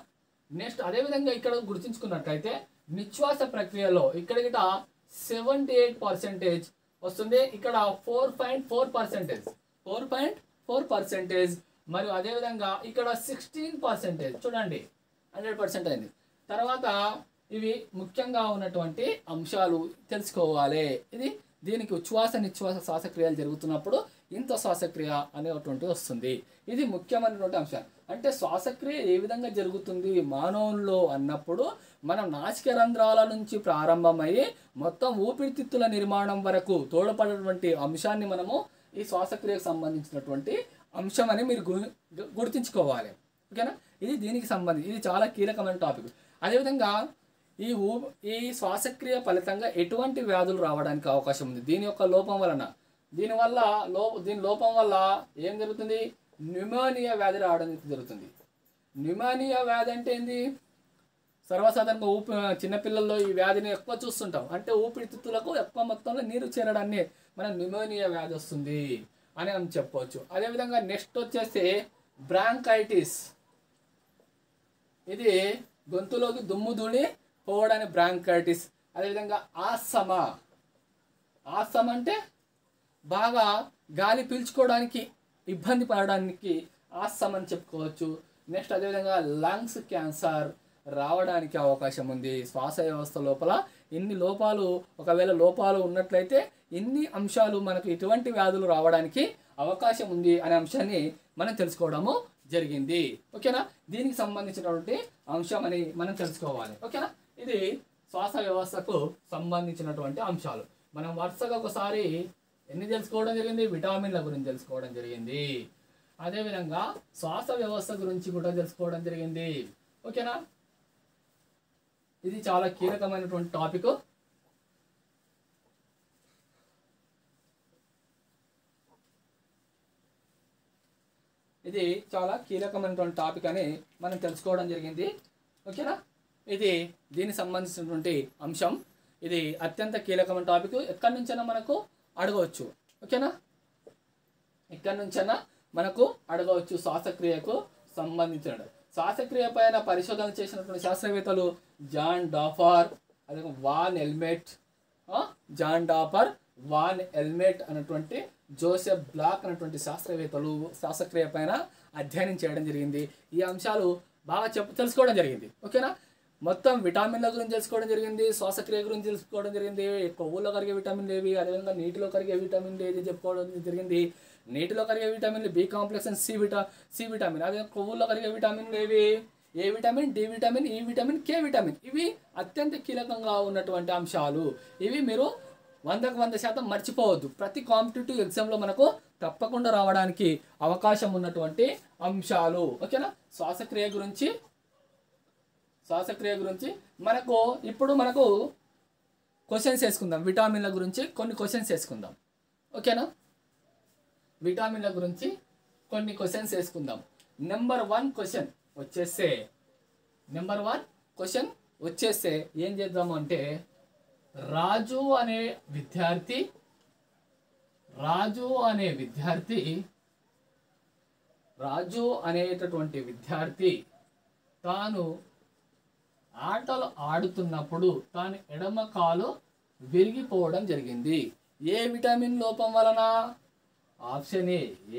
[SPEAKER 1] నెక్స్ట్ అదేవిధంగా ఇక్కడ గుర్తుంచుకున్నట్లయితే నిశ్వాస ప్రక్రియలో ఇక్కడ 78% వస్తుంది, ఇక్కడ 4.4%, మరియు అదేవిధంగా ఇక్కడ 16%. చూడండి 100% అయింది. తర్వాత ఇవి ముఖ్యంగా ఉన్నటువంటి అంశాలు తెలుసుకోవాలి. దీనికి ఉచ్ఛ్వాస నిశ్వాస శ్వాసక్రియలు జరుగుతున్నప్పుడు ఇంత శ్వాసక్రియ అనేటువంటి వస్తుంది. ఇది ముఖ్యమైనటువంటి అంశం. అంటే శ్వాసక్రియ ఏ విధంగా జరుగుతుంది మానవుల్లో అన్నప్పుడు మనం నాసిక రంధ్రాల నుంచి ప్రారంభమయ్యి మొత్తం ఊపిరితిత్తుల నిర్మాణం వరకు తోడ్పడేటువంటి అంశాన్ని మనము ఈ శ్వాసక్రియకు సంబంధించినటువంటి అంశం అని మీరు గుర్తుంచుకోవాలి. ఓకేనా, ఇది దీనికి సంబంధించి ఇది చాలా కీలకమైన టాపిక్. అదేవిధంగా ఈ శ్వాసక్రియ ఫలితంగా ఎటువంటి వ్యాధులు రావడానికి అవకాశం ఉంది దీని యొక్క లోపం వలన. దీని లోపం వల్ల ఏం జరుగుతుంది? న్యూమోనియా వ్యాధి రావడం జరుగుతుంది. న్యూమోనియా వ్యాధి అంటే ఏంది? సర్వసాధారణంగా చిన్నపిల్లల్లో ఈ వ్యాధిని ఎక్కువ చూస్తుంటాం. అంటే ఊపిరితిత్తులకు ఎక్కువ మొత్తంలో నీరు చేరడాన్ని మనం న్యూమోనియా వ్యాధి వస్తుంది అని మనం చెప్పవచ్చు. అదేవిధంగా నెక్స్ట్ వచ్చేసి బ్రాంకైటిస్. ఇది గొంతులోకి దుమ్ము ధూళి పోవడానికి బ్రాంకైటిస్. అదేవిధంగా ఆస్తమా అంటే బాగా గాలి పీల్చుకోవడానికి ఇబ్బంది పడడానికి ఆస్తమా అని చెప్పుకోవచ్చు. నెక్స్ట్ అదేవిధంగా లంగ్స్ క్యాన్సర్ రావడానికి అవకాశం ఉంది. శ్వాస వ్యవస్థ లోపల ఒకవేళ లోపాలు ఉన్నట్లయితే ఇన్ని అంశాలు మనకు ఇటువంటి వ్యాధులు రావడానికి అవకాశం ఉంది అనే అంశాన్ని మనం తెలుసుకోవడము జరిగింది. ఓకేనా, దీనికి సంబంధించినటువంటి అంశం అని మనం తెలుసుకోవాలి. ఓకేనా, ఇది శ్వాస వ్యవస్థకు సంబంధించినటువంటి అంశాలు. మనం వరుసగా ఒకసారి ఎన్ని తెలుసుకోవడం జరిగింది? విటమిన్ల గురించి తెలుసుకోవడం జరిగింది. అదేవిధంగా శ్వాస వ్యవస్థ గురించి కూడా తెలుసుకోవడం జరిగింది. ఓకేనా, ఇది చాలా కీలకమైనటువంటి టాపిక్. ఇది చాలా కీలకమైనటువంటి టాపిక్ అని మనం తెలుసుకోవడం జరిగింది. ఓకేనా, ఇది దీనికి సంబంధించినటువంటి అంశం. ఇది అత్యంత కీలకమైన టాపిక్. ఎక్కడి నుంచైనా మనకు అడగవచ్చు. ఓకేనా, ఎక్కడి నుంచైనా మనకు అడగవచ్చు. శ్వాసక్రియకు సంబంధించిన శ్వాసక్రియ పైన పరిశోధన చేసినటువంటి శాస్త్రవేత్తలు జాన్ డాఫర్, అదే వాన్ ఎల్మెట్ అనేటువంటి జోసెఫ్ బ్లాక్ అనేటువంటి శాస్త్రవేత్తలు శ్వాసక్రియ పైన అధ్యయనం చేయడం జరిగింది. ఈ అంశాలు బాగా తెలుసుకోవడం జరిగింది. ఓకేనా, మొత్తం విటమిన్ల గురించి తెలుసుకోవడం జరిగింది, శ్వాసక్రియ గురించి తెలుసుకోవడం జరిగింది, కొవ్వులో కరిగే విటమిన్లు ఏవి, అదేవిధంగా నీటిలో కరిగే విటమిన్లు ఏది చెప్పుకోవడం జరిగింది. నీటిలో కరిగే విటమిన్లు B complex and C vitamin. అదే కొవ్వుల్లో కరిగే విటమిన్లు ఏవి? A vitamin, D vitamin, E vitamin, K vitamin. ఇవి అత్యంత కీలకంగా ఉన్నటువంటి అంశాలు. ఇవి మీరు 100% మర్చిపోవద్దు. ప్రతి కాంపిటేటివ్ ఎగ్జామ్లో మనకు తప్పకుండా రావడానికి అవకాశం ఉన్నటువంటి అంశాలు. ఓకేనా, శ్వాసక్రియ గురించి ఇప్పుడు మనకు క్వశ్చన్స్ వేసుకుందాం. విటమిన్ల గురించి కొన్ని క్వశ్చన్స్ వేసుకుందాం. ఓకేనా, విటమిన్ల గురించి కొన్ని క్వశ్చన్స్ వేసుకుందాం. నెంబర్ 1 క్వశ్చన్ వచ్చేస్తే ఏం చేద్దాము అంటే, రాజు అనేటటువంటి విద్యార్థి తాను ఆటలు ఆడుతున్నప్పుడు తాను ఎడమ కాలు విరిగిపోవడం జరిగింది. ఏ విటమిన్ లోపం వలన? Option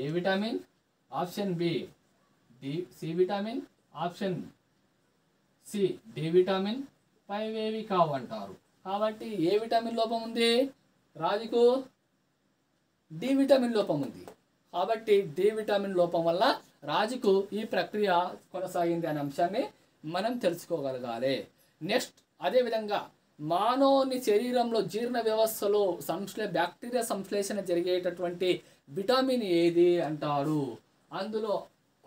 [SPEAKER 1] A vitamin, option B C vitamin, option C D vitamin, పైవేవి కావంటారు. కాబట్టి ఏ విటమిన్ లోపం ఉంది? రాజుకు డి విటమిన్ లోపం ఉంది. కాబట్టి డి విటమిన్ లోపం వల్ల రాజుకు ఈ ప్రక్రియ కొనసాగింది అనే అంశాన్ని మనం తెలుసుకోగలగాలి. నెక్స్ట్ అదేవిధంగా మానవుని శరీరంలో జీర్ణ వ్యవస్థలో బ్యాక్టీరియా సంశ్లేషణ జరిగేటటువంటి విటమిన్ ఏది అంటారు? అందులో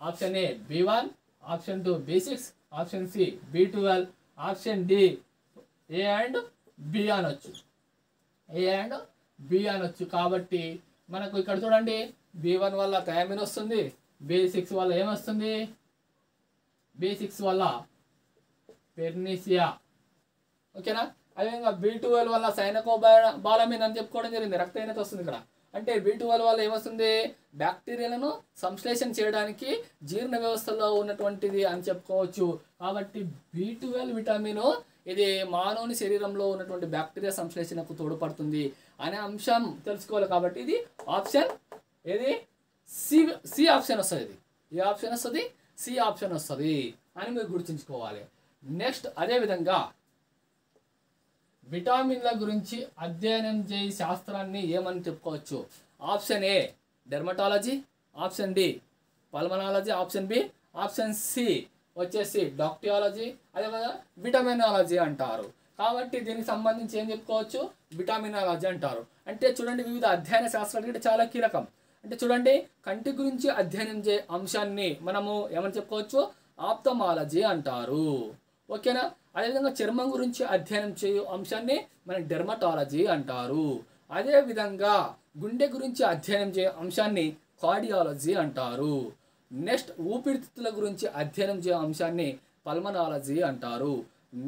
[SPEAKER 1] option A B1, option 2 B6, option C B12, option D A and B అనొచ్చు. ఏ అండ్ బి అనొచ్చు. కాబట్టి మనకు ఇక్కడ చూడండి B1 వల్ల థయామిన్ వస్తుంది, B6 వల్ల ఏమొస్తుంది, B6 వల్ల పెర్నిసియా, ఓకేనా. అదేవిధంగా B12 వల్ల సైనకోబాలమిన్ అని చెప్పుకోవడం జరిగింది, రక్తహీనత వస్తుంది ఇక్కడ. అంటే B12 వల్ల ఏమొస్తుంది, బ్యాక్టీరియాలను సంశ్లేషణ చేయడానికి జీర్ణ వ్యవస్థలో ఉన్నటువంటిది అని చెప్పుకోవచ్చు. కాబట్టి B12 విటమిన్ ఇది మానవుని శరీరంలో ఉన్నటువంటి బ్యాక్టీరియా సంశ్లేషణకు తోడ్పడుతుంది అనే అంశం తెలుసుకోవాలి. కాబట్టి ఇది ఆప్షన్ ఏది సి ఆప్షన్ వస్తుంది. ఇది ఏ ఆప్షన్ వస్తుంది, సి ఆప్షన్ వస్తుంది అని మీరు గుర్తుంచుకోవాలి. నెక్స్ట్ అదేవిధంగా విటామిన్ల గురించి అధ్యయనం చేసే శాస్త్రాన్ని ఏమని చెప్పుకోవచ్చు. Option A dermatology, option D pulmonology, option B, option C వచ్చేసి డాక్టియాలజీ, అదేవిధంగా విటమినాలజీ అంటారు. కాబట్టి దీనికి సంబంధించి ఏం చెప్పుకోవచ్చు, విటమినాలజీ అంటారు. అంటే చూడండి వివిధ అధ్యయన శాస్త్రాలు అంటే చాలా కీలకం. అంటే చూడండి కంటి గురించి అధ్యయనం చేసే అంశాన్ని మనము ఏమని చెప్పుకోవచ్చు, ఆప్థమాలజీ అంటారు, ఓకేనా. అదేవిధంగా చర్మం గురించి అధ్యయనం చేయు అంశాన్ని మనం డెర్మటాలజీ అంటారు. అదేవిధంగా గుండె గురించి అధ్యయనం చేయ అంశాన్ని కార్డియాలజీ అంటారు. నెక్స్ట్ ఊపిరితిత్తుల గురించి అధ్యయనం చేయ అంశాన్ని పల్మనాలజీ అంటారు.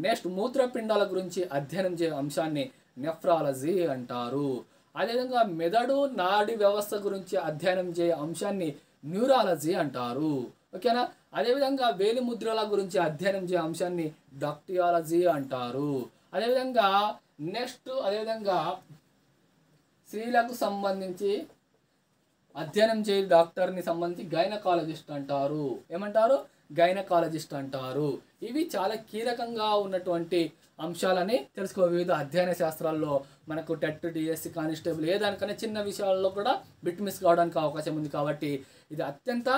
[SPEAKER 1] నెక్స్ట్ మూత్రపిండాల గురించి అధ్యయనం చేయ అంశాన్ని నెఫ్రాలజీ అంటారు. అదేవిధంగా మెదడు నాడి వ్యవస్థ గురించి అధ్యయనం చేయ అంశాన్ని న్యూరాలజీ అంటారు, ఓకేనా. అదేవిధంగా వేలిముద్రల గురించి అధ్యయనం చేయ అంశాన్ని డాక్టియాలజీ అంటారు. అదేవిధంగా నెక్స్ట్ అదేవిధంగా స్త్రీలకు సంబంధించి అధ్యయనం చేయ డాక్టర్ని సంబంధించి గైనకాలజిస్ట్ అంటారు. ఏమంటారు, గైనకాలజిస్ట్ అంటారు. ఇవి చాలా కీలకంగా ఉన్నటువంటి అంశాలని తెలుసుకో. వివిధ అధ్యయన శాస్త్రాల్లో మనకు టెట్, డిఎస్సి, కానిస్టేబుల్ ఏ దానికన్నా చిన్న విషయాల్లో కూడా బిట్ మిస్ కావడానికి అవకాశం ఉంది. కాబట్టి ఇది అత్యంత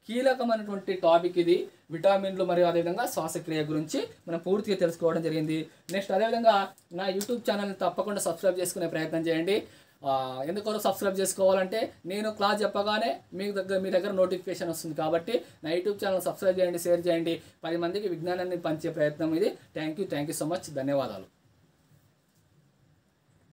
[SPEAKER 1] కీలకమైనటువంటి టాపిక్ ఇది. విటామిన్లు మరియు అదేవిధంగా శ్వాసక్రియ గురించి మనం పూర్తిగా తెలుసుకోవడం జరిగింది. నెక్స్ట్ అదేవిధంగా నా యూట్యూబ్ ఛానల్ని తప్పకుండా సబ్స్క్రైబ్ చేసుకునే ప్రయత్నం చేయండి. ఎందుకో సబ్స్క్రైబ్ చేసుకోవాలంటే నేను క్లాస్ చెప్పగానే మీ దగ్గర నోటిఫికేషన్ వస్తుంది. కాబట్టి నా యూట్యూబ్ ఛానల్ సబ్స్క్రైబ్ చేయండి, షేర్ చేయండి, 10 మందికి విజ్ఞానాన్ని పంచే ప్రయత్నం ఇది. థ్యాంక్ యూ సో మచ్, ధన్యవాదాలు.